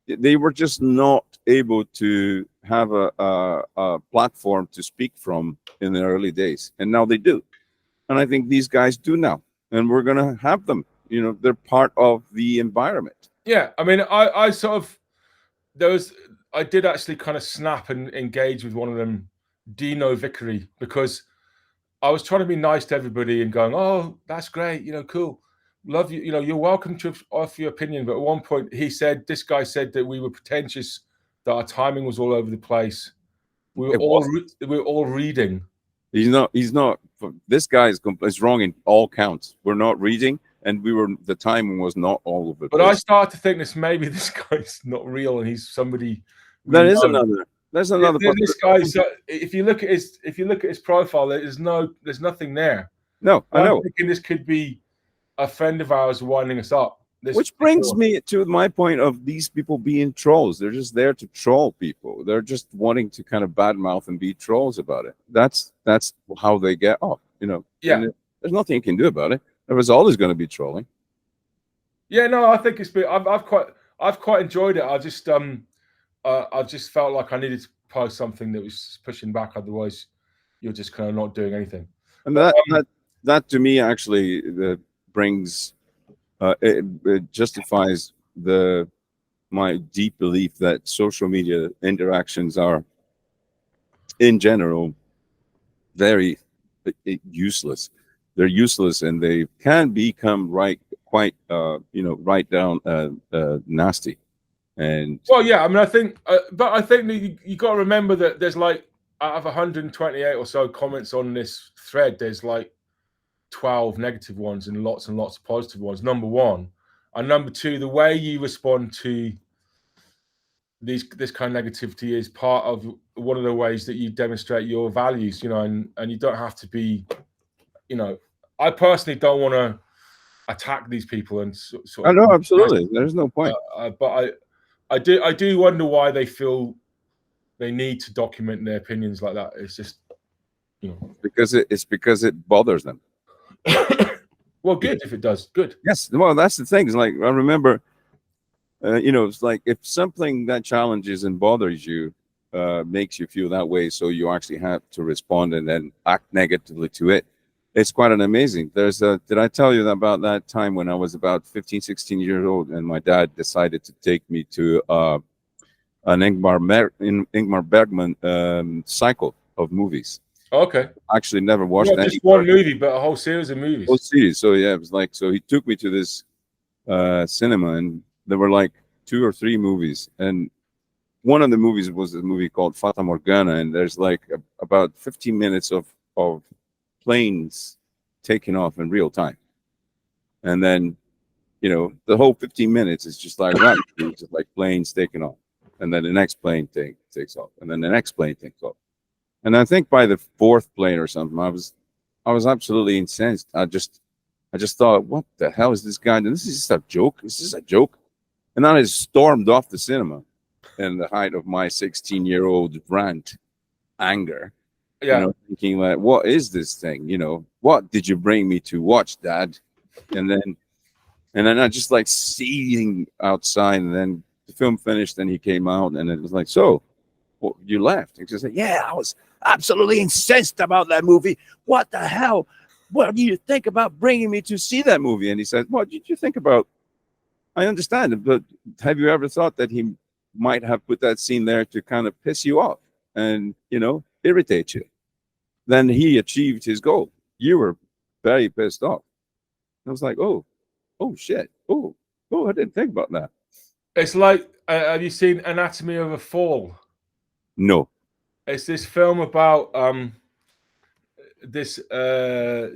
They were just not able to have a platform to speak from in the early days, and now they do. And I think these guys do now, and we're gonna have them. They're part of the environment. Yeah, I mean, I did actually kind of snap and engage with one of them, Dino Vickery, because I was trying to be nice to everybody and going, "Oh, that's great, cool, love you, you're welcome to offer your opinion." But at one point, this guy said that we were pretentious, that our timing was all over the place. We were all reading. He's not. This guy is wrong in all counts. We're not reading, and the timing was not all of it. But I started to think maybe this guy's not real, and he's somebody. There's another. This guy. So if you look at his profile, there's nothing there. No, I know. I'm thinking this could be a friend of ours winding us up. Which brings me to my point of these people being trolls. They're just there to troll people. They're just wanting to kind of badmouth and be trolls about it. That's how they get off. Yeah. And there's nothing you can do about it. There was always going to be trolling. Yeah, no, I think it's been. I've quite enjoyed it. I just felt like I needed to post something that was pushing back. Otherwise, you're just kind of not doing anything. And that to me actually brings. It justifies my deep belief that social media interactions are, in general, very useless. They're useless, and they can become quite down nasty. And well, yeah, I mean, I think that you got to remember that there's like out of 128 or so comments on this thread, there's like 12 negative ones and lots of positive ones, number one. And number two, the way you respond to this kind of negativity is part of one of the ways that you demonstrate your values, and you don't have to be, I personally don't want to attack these people and sort I know, absolutely. There's no point. But I do wonder why they feel they need to document their opinions like that. It's just, because it bothers them. Well, good if it does. Good. Yes. Well, that's the thing. It's like I remember, it's like if something that challenges and bothers you makes you feel that way, so you actually have to respond and then act negatively to it. It's quite an amazing. Did I tell you about that time when I was about 15, 16 years old and my dad decided to take me to an Ingmar Bergman cycle of movies? Okay. Actually, never watched not just one movie, but a whole series of movies. Whole series. So yeah, it was like, so he took me to this cinema, and there were like 2 or 3 movies, and one of the movies was a movie called Fata Morgana, and there's like about 15 minutes of planes taking off in real time, and then the whole 15 minutes is just like that, just like planes taking off, and then the next plane takes off, and then the next plane takes off. And I think by the 4th plane or something, I was absolutely incensed. I just thought, what the hell is this guy doing? This is just a joke. Is this a joke? And then I just stormed off the cinema in the height of my 16-year-old rant, anger. Yeah. Thinking like, what is this thing? What did you bring me to watch, Dad? And then I just like seething outside, and then the film finished, and he came out, and it was like, so well, you left. And he said, yeah, I was absolutely incensed about that movie. What the hell? What do you think about bringing me to see that movie? And he said, what did you think about I understand it, but have you ever thought that he might have put that scene there to kind of piss you off and, irritate you? Then he achieved his goal. You were very pissed off. I was like, oh shit. Oh, I didn't think about that. It's like, have you seen Anatomy of a Fall? No. It's this film about this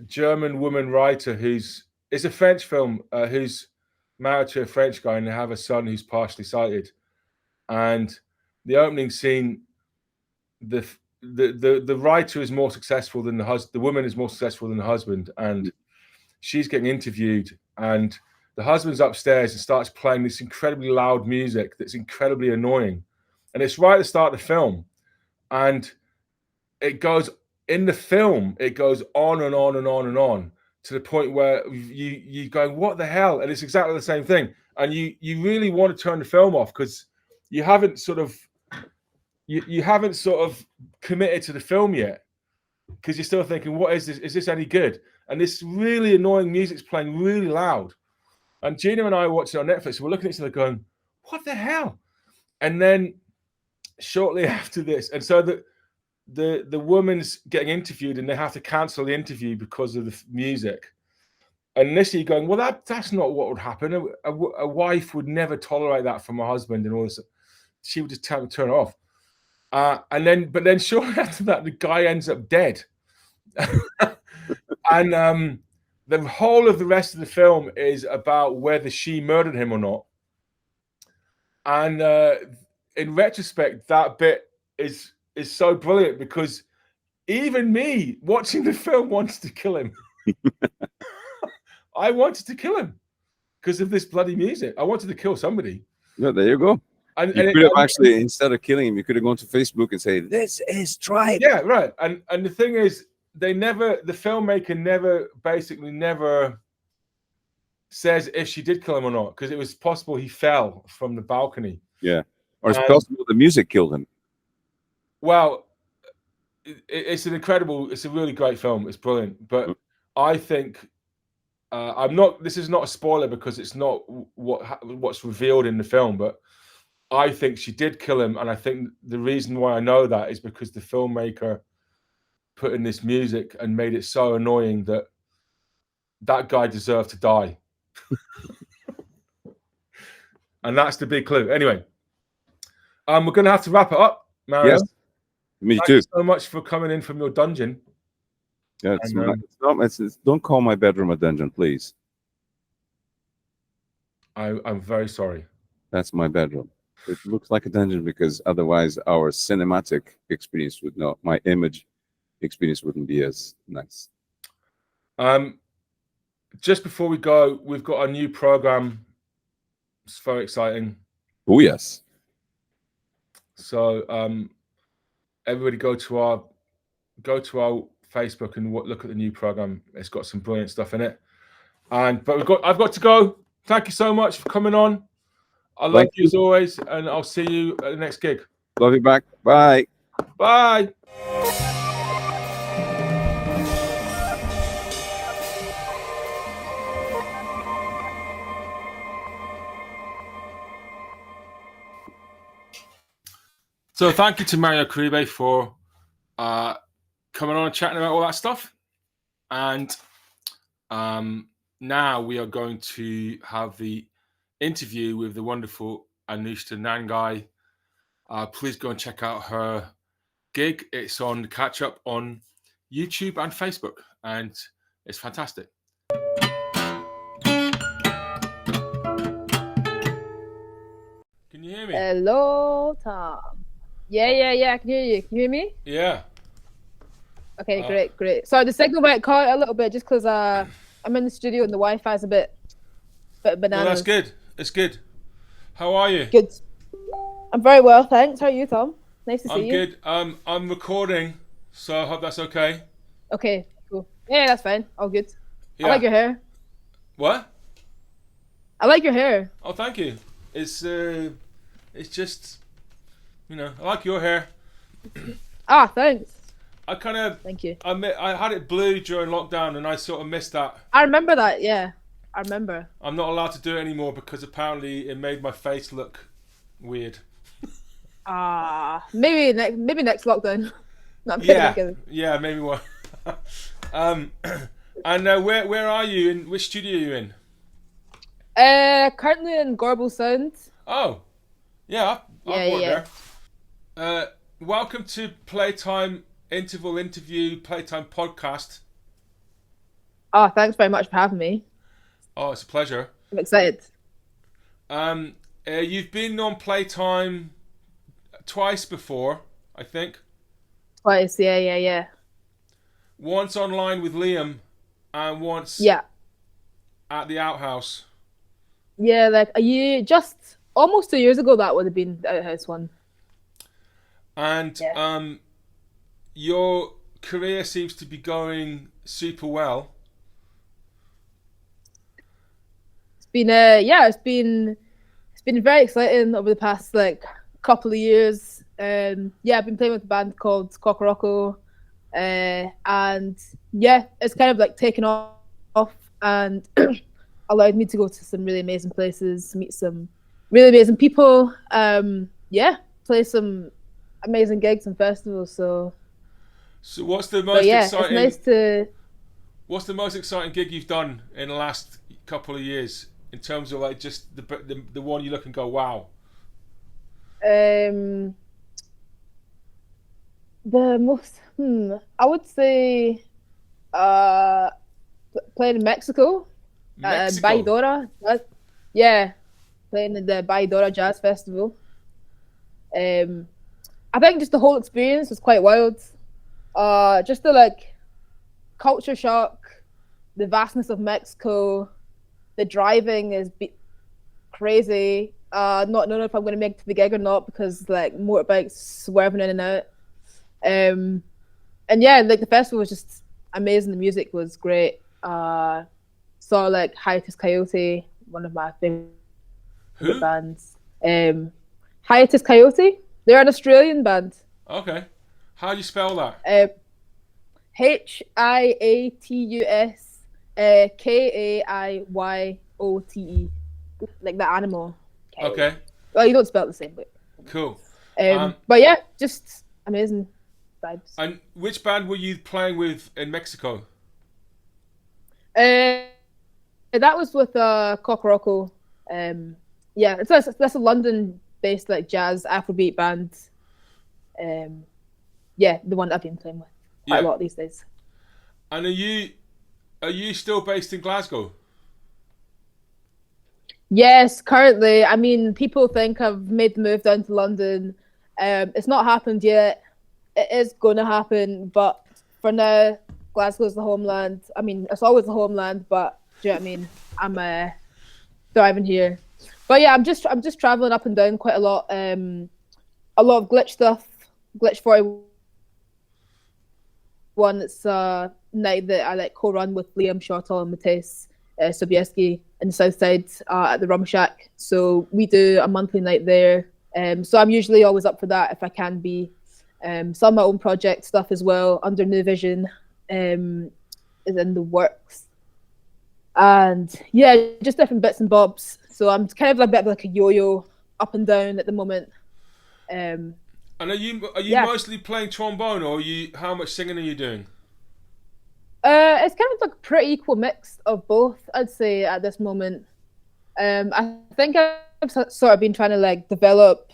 German woman writer it's a French film, who's married to a French guy, and they have a son who's partially sighted. And the opening scene, the writer is more successful than the husband. The woman is more successful than the husband, and she's getting interviewed, and the husband's upstairs and starts playing this incredibly loud music that's incredibly annoying. And it's right at the start of the film. And it goes in the film, it goes on and on and on and on to the point where you going, what the hell? And it's exactly the same thing. And you really want to turn the film off because you haven't sort of committed to the film yet, because you're still thinking, what is this? Is this any good? And this really annoying music's playing really loud. And Gina and I are watching on Netflix. We're looking at each other going, what the hell? And then shortly after this, and so the woman's getting interviewed and they have to cancel the interview because of the music. And initially going, well, that's not what would happen. A wife would never tolerate that from her husband and all this. She would just turn it off. But then shortly after that, the guy ends up dead. And the whole of the rest of the film is about whether she murdered him or not. And in retrospect, that bit is so brilliant because even me watching the film wants to kill him. I wanted to kill him because of this bloody music. I wanted to kill somebody. Yeah, there you go. You could have actually, instead of killing him, you could have gone to Facebook and say, "This is tripe." Yeah, right. And the thing is, the filmmaker never says if she did kill him or not, because it was possible he fell from the balcony. Yeah, or it's possible the music killed him. Well, it's a really great film. It's brilliant, but I think this is not a spoiler because it's not what's revealed in the film, but I think she did kill him, and I think the reason why I know that is because the filmmaker put in this music and made it so annoying that guy deserved to die. And that's the big clue. Anyway, we're going to have to wrap it up, Mario. Yes, me Thank too. you so much for coming in from your dungeon. Yeah, don't call my bedroom a dungeon, please. I'm very sorry. That's my bedroom. It looks like a dungeon because otherwise our cinematic experience my image experience wouldn't be as nice. Just before we go, we've got a new program. It's very exciting. Oh yes. So everybody go to our Facebook and look at the new program. It's got some brilliant stuff in it. I've got to go. Thank you so much for coming on. I love you as always, and I'll see you at the next gig. Love you back. Bye. Bye. So thank you to Mario Caribe for coming on and chatting about all that stuff. And now we are going to have the interview with the wonderful Anoushka Nanguy. Please go and check out her gig. It's on Catch Up on YouTube and Facebook, and it's fantastic. Can you hear me? Hello, Tom. Yeah, I can hear you. Can you hear me? Yeah. Okay, great. So the signal might cut out a little bit just because I'm in the studio and the Wi-Fi's a bit bananas. Well, that's good. It's good. How are you? Good. I'm very well, thanks. How are you, Tom? Nice to see you. I'm good. I'm recording, so I hope that's okay. Okay, cool. Yeah, that's fine. All good. Yeah. I like your hair. What? I like your hair. Oh, thank you. It's just, I like your hair. Ah, thanks. Thank you. I had it blue during lockdown, and I sort of missed that. I remember that. Yeah. I remember. I'm not allowed to do it anymore because apparently it made my face look weird. Maybe next lockdown. No, I'm kidding. I'm kidding. Yeah, maybe one. And where are you? In which studio are you in? Currently in Gorbal Sound. Oh, yeah, I've worked yeah. there. Welcome to Playtime Interval Interview, Playtime Podcast. Oh, thanks very much for having me. Oh, it's a pleasure. I'm excited. You've been on Playtime twice before, I think. Twice, yeah. Once online with Liam, and once at the Outhouse. Yeah, like a year, just almost 2 years ago, that would have been the Outhouse one. And your career seems to be going super well. It's been very exciting over the past couple of years. I've been playing with a band called Cocorocco, and it's kind of like taken off and allowed me to go to some really amazing places, meet some really amazing people, play some amazing gigs and festivals. So what's the most exciting? It's nice to. What's the most exciting gig you've done in the last couple of years in terms of like just the one you look and go, wow? The most, I would say, playing in Mexico. Baidora. Playing in the Baidora Jazz Festival. I think just the whole experience was quite wild. Just the culture shock, the vastness of Mexico, the driving is crazy. Not knowing if I'm going to make it to the gig or not because motorbikes swerving in and out. The festival was just amazing. The music was great. Saw Hiatus Coyote, one of my favorite bands. Hiatus Coyote, they're an Australian band. Okay, how do you spell that? Hiatus Kaiyote, like the animal. Okay. Well, you don't spell it the same way. Cool. Just amazing vibes. And which band were you playing with in Mexico? That was with Cocorocco. That's a London-based jazz Afrobeat band. The one I've been playing with quite a lot these days. And are you still based in Glasgow? Yes, currently. I mean, people think I've made the move down to London. It's not happened yet. It is going to happen, but for now, Glasgow's the homeland. I mean, it's always the homeland, but do you know what I mean? I'm thriving here. But yeah, I'm just traveling up and down quite a lot. A lot of glitch stuff, Glitch 41. It's a night that I co-run with Liam Shortall and Matisse Sobieski in the south side at the Rum Shack. So we do a monthly night there. So I'm usually always up for that if I can be. Some of my own project stuff as well under New Vision is in the works. And just different bits and bobs. So I'm kind of a bit of a yo-yo up and down at the moment. And are you mostly playing trombone, or how much singing are you doing? It's kind of a pretty equal mix of both, I'd say, at this moment. I think I've sort of been trying to develop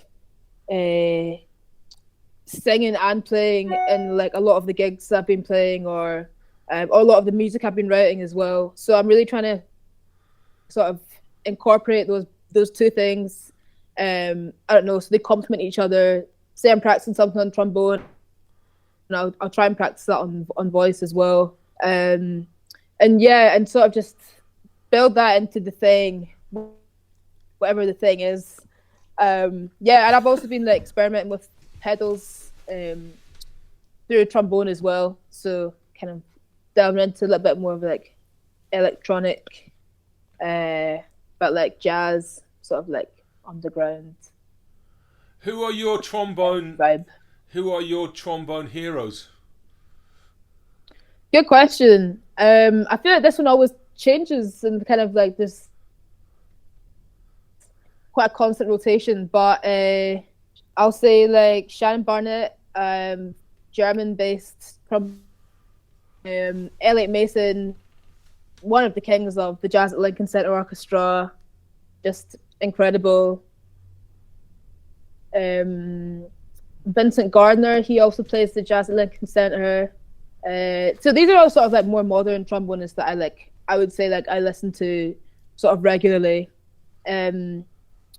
singing and playing in a lot of the gigs I've been playing, or a lot of the music I've been writing as well. So I'm really trying to sort of incorporate those two things. I don't know, so they complement each other. Say I'm practicing something on trombone, and I'll try and practice that on voice as well. And sort of just build that into the thing, whatever the thing is. And I've also been experimenting with pedals through trombone as well. So kind of delving into a little bit more of electronic, but jazz, sort of underground. Who are your trombone vibe? Who are your trombone heroes? Good question. I feel like this one always changes and kind of like this quite a constant rotation. But I'll say like Shannon Barnett, German-based, Elliot Mason, one of the kings of the Jazz at Lincoln Center Orchestra, just incredible. Vincent Gardner, he also plays the Jazz at Lincoln Center. So these are all sort of like more modern trombonists that I like. I would say like I listen to sort of regularly. And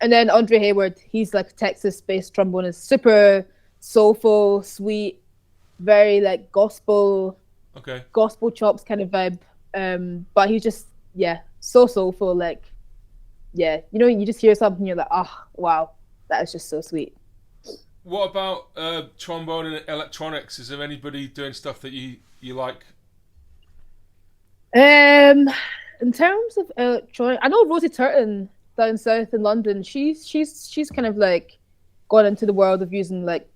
then Andre Hayward, he's like a Texas-based trombonist, super soulful, sweet, very like gospel chops kind of vibe. But he's just so soulful. Like you know, you just hear something, you're like, oh wow, that is just so sweet. What about trombone and electronics? Is there anybody doing stuff that you like? In terms of electronic, I know Rosie Turton down south in London. She's kind of like gone into the world of using like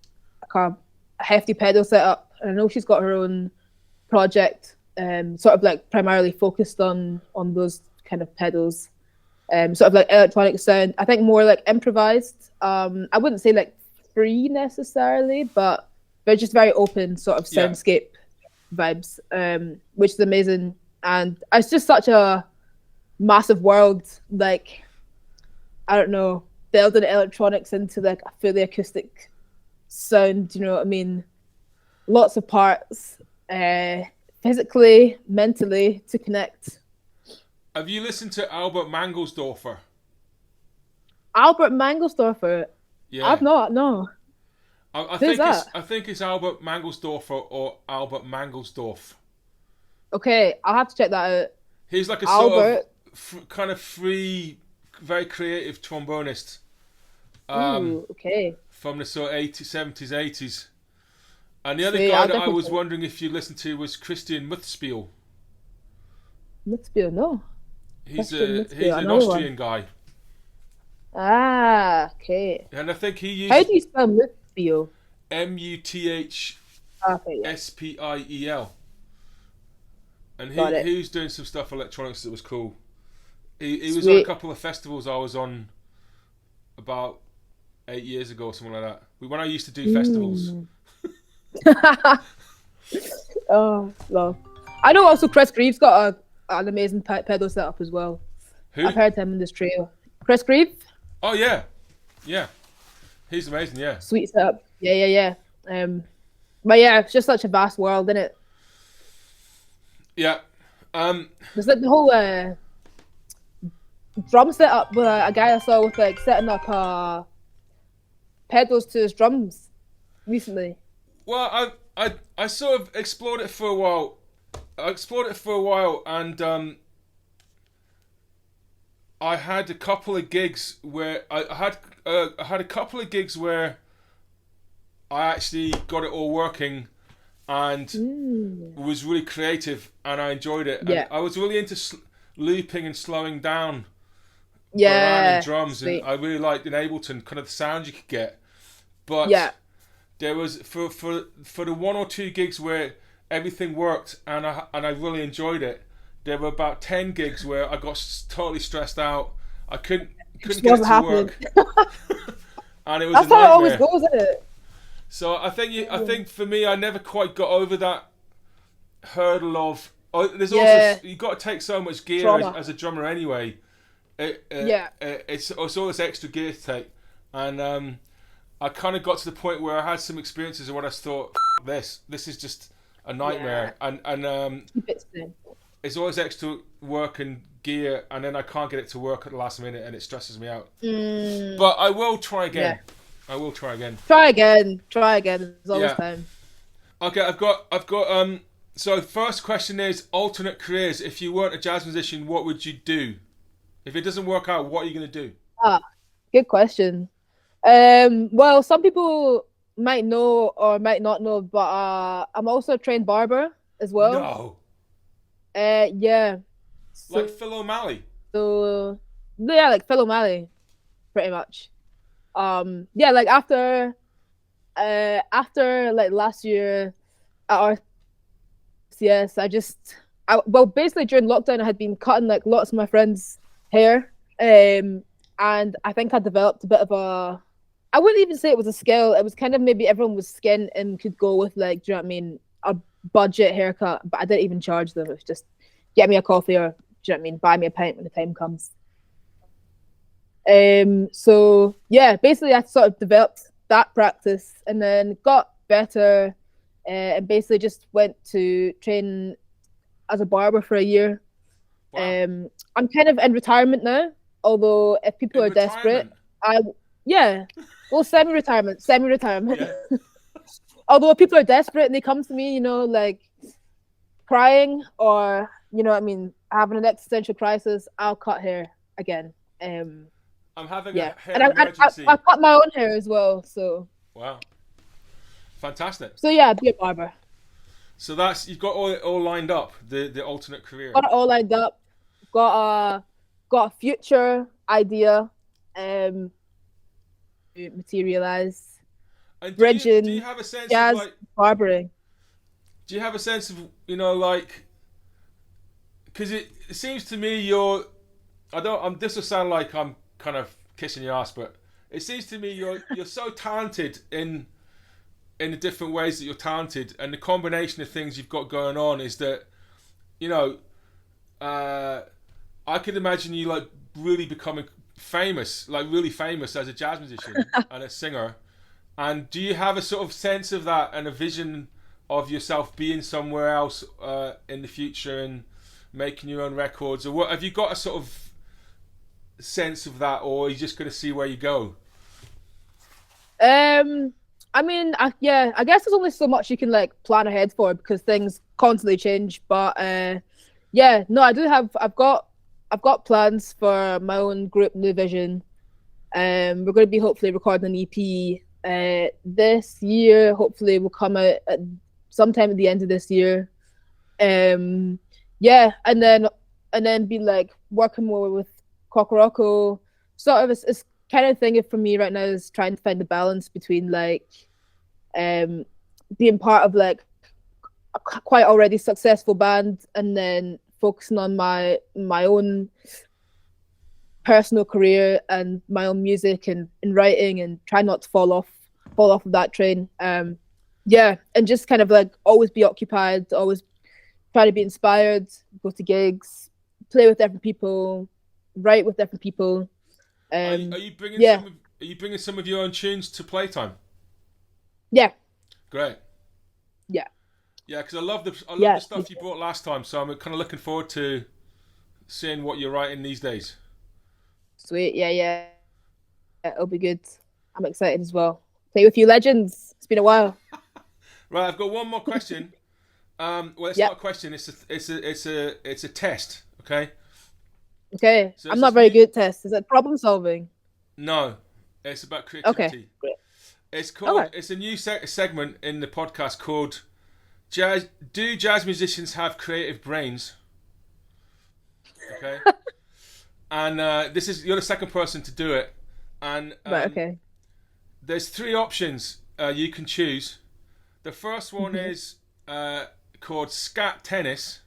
a hefty pedal setup. And I know she's got her own project, sort of like primarily focused on those kind of pedals, sort of like electronic sound. I think more like improvised. I wouldn't say like free necessarily, but they're just very open sort of soundscape vibes, which is amazing. And it's just such a massive world, like I don't know, building electronics into like a fully acoustic sound, you know what I mean? Lots of parts, physically, mentally, to connect. Have you listened to Albert Mangelsdorfer? Albert Mangelsdorfer? Yeah. I've not, no. I think it's Albert Mangelsdorfer or Albert Mangelsdorf. Okay, I'll have to check that out. He's like a sort of kind of free, very creative trombonist. Okay. From the sort of 80s, 70s, 80s. And the other guy that I was wondering if you listened to was Christian Muthspiel. Muthspiel, no. He's an Austrian guy. Ah, okay. And I think he used... How do you spell Muthspiel? Muthspiel. And he was doing some stuff electronics that was cool. He was on a couple of festivals I was on about 8 years ago or something like that. When I used to do festivals. Oh, love. I know also Chris Greaves got an amazing pedal setup as well. Who? I've heard him in this trio. Chris Greaves? Oh, yeah. Yeah. He's amazing, yeah. Sweet setup. Yeah. But yeah, it's just such a vast world, isn't it? Yeah. There's like the whole drum setup with a guy I saw with like setting up pedals to his drums recently. Well, I sort of explored it for a while. And I had a couple of gigs where I had a couple of gigs where I actually got it all working and was really creative, and I enjoyed it. Yeah. And I was really into looping and slowing down Yeah. around the drums, Sweet. and I really liked in Ableton kind of the sound you could get. But there was for the one or two gigs where everything worked and I really enjoyed it. There were about 10 gigs where I got totally stressed out. I couldn't get it to work, and it was That's a nightmare. how it always goes, isn't it? So I think for me, I never quite got over that hurdle of. There's also you got to take so much gear as a drummer anyway. It's all this extra gear to take, and I kind of got to the point where I had some experiences where I thought, this is just a nightmare, and it's always extra work and gear, and then I can't get it to work at the last minute, and it stresses me out. But I will try again. I will try again. Try again. There's always time. Okay, I've got. So first question is alternate careers. If you weren't a jazz musician, what would you do? If it doesn't work out, what are you going to do? Good question. Well, some people might know or might not know, but I'm also a trained barber as well. No. Yeah. Like Phil O'Malley. So yeah, like Phil O'Malley, pretty much. Yeah, like after like last year at RCS, well, basically during lockdown, I had been cutting like lots of my friends' hair, and I think I developed a bit of a. I wouldn't even say it was a skill. It was kind of maybe everyone was skin and could go with like, do you know what I mean, a budget haircut, but I didn't even charge them. It was just get me a coffee or, do you know what I mean, buy me a pint when the time comes. So yeah, basically I sort of developed that practice and then got better, and basically just went to train as a barber for a year. Wow. I'm kind of in retirement now, although if people In are desperate, retirement? well, semi-retirement. Yeah. Although if people are desperate and they come to me, you know, like crying or, you know what I mean, having an existential crisis, I'll cut hair again. I'm having Yeah, a hair and emergency. I cut my own hair as well. So Wow. Fantastic. so yeah, be a barber. So that's you've got all lined up, the alternate career. Got it all lined up. Got a future idea, to materialize. And Bridging do you have a sense jazz of like barbering. do you have a sense of, you know, like, because it seems to me you're this will sound like I'm kind of kissing your ass, but it seems to me you're so talented in the different ways that you're talented, and the combination of things you've got going on is that, you know, I could imagine you like really becoming famous, like really famous as a jazz musician and a singer. And do you have a sort of sense of that and a vision of yourself being somewhere else in the future and making your own records, or what? Have you got a sort of sense of that, or are you just going to see where you go? I mean, I guess there's only so much you can like plan ahead for because things constantly change. But yeah, no, I've got plans for my own group, New Vision. We're going to be hopefully recording an EP this year. Hopefully, will come out at sometime at the end of this year. Yeah, and then be like working more with Kokoroko. Sort of, it's kind of thing for me right now is trying to find the balance between like being part of like a quite already successful band and then focusing on my own personal career and my own music and writing, and try not to fall off of that train. Yeah, and just kind of like always be occupied, always try to be inspired, go to gigs, play with different people, write with different people. Are you bringing some of your own tunes to Playtime? Yeah. Great. Yeah. Yeah, because I love the stuff you brought last time, so I'm kind of looking forward to seeing what you're writing these days. Sweet. Yeah. It'll be good. I'm excited as well. Play with you legends. It's been a while. Right, I've got one more question. Well, it's not a question. It's a test. Okay. Okay. So I'm not very good at tests. Is it problem solving? No, it's about creativity. Okay. Great. It's called. Okay. It's a new segment in the podcast called "Jazz." Do jazz musicians have creative brains? Okay. And you're the second person to do it. And right. Okay. There's 3 options you can choose. The first one is called Scat Tennis,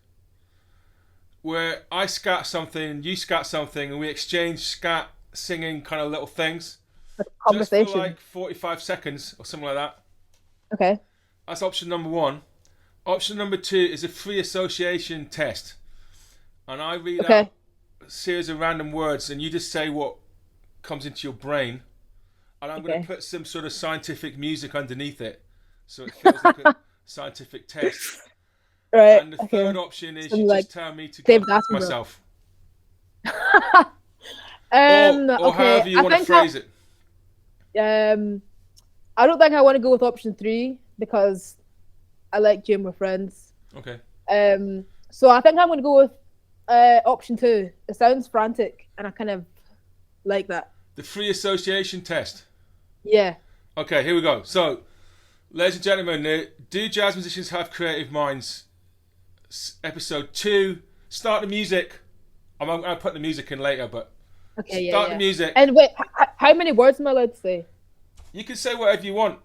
where I scat something, you scat something, and we exchange scat singing kind of little things. Like a conversation. Just for like 45 seconds or something like that. Okay. That's option number 1. Option number 2 is a free association test. And I read out a series of random words, and you just say what comes into your brain. And I'm going to put some sort of scientific music underneath it, so it feels like a scientific test. Right. And the third option is just tell me to go myself. Or however you want to phrase it. I don't think I want to go with option 3 because I like doing with friends. Okay. So I think I'm going to go with option 2. It sounds frantic, and I kind of like that. The free association test. Yeah. Okay, here we go. So, ladies and gentlemen, do jazz musicians have creative minds? Episode 2. Start the music. I'll put the music in later, but start the music. And wait, how many words am I allowed to say? You can say whatever you want.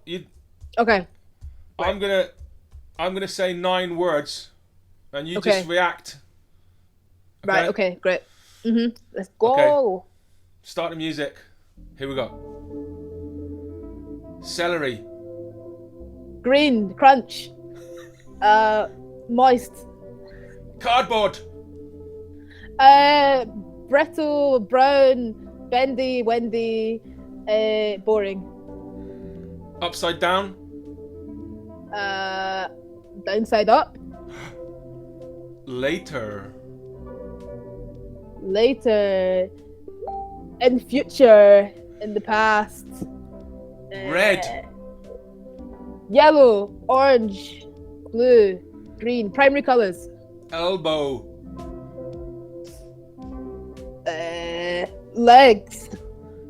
Okay. I'm gonna say 9 words, and you Okay. just react. Right. Okay. Great. Let's go. Okay. Start the music. Here we go. Celery. Green. Crunch. Moist. Cardboard. Brittle. Brown. Bendy. Wendy. Boring. Upside down. Downside up. Later. In future. In the past. Red. Yellow. Orange. Blue. Green. Primary colors. Elbow. Legs.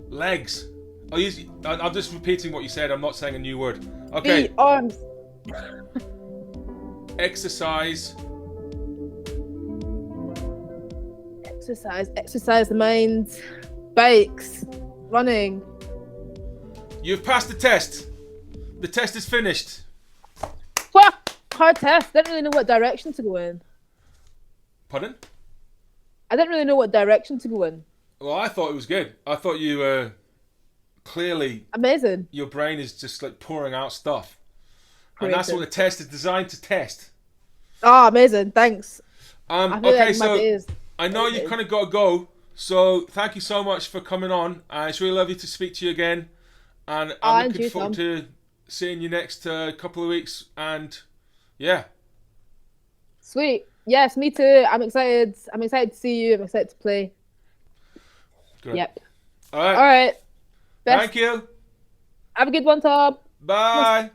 Legs. I'm just repeating what you said. I'm not saying a new word. Okay. Feet. Arms. Exercise. Exercise the mind. Bikes. Running. You've passed the test. The test is finished. Well, hard test. Didn't really know what direction to go in. Pardon? I didn't really know what direction to go in. Well, I thought it was good. I thought you clearly Amazing. your brain is just like pouring out stuff. And Creative. that's what the test is designed to test. Oh, amazing. Thanks. I feel Okay, like my so days- I know you've kind of got to go. So thank you so much for coming on. It's really lovely to speak to you again. And I'm looking forward to seeing you next couple of weeks. And yeah. Sweet. Yes, me too. I'm excited. I'm excited to see you. I'm excited to play. Good. Yep. All right. All right. Thank you. Have a good one, Tom. Bye.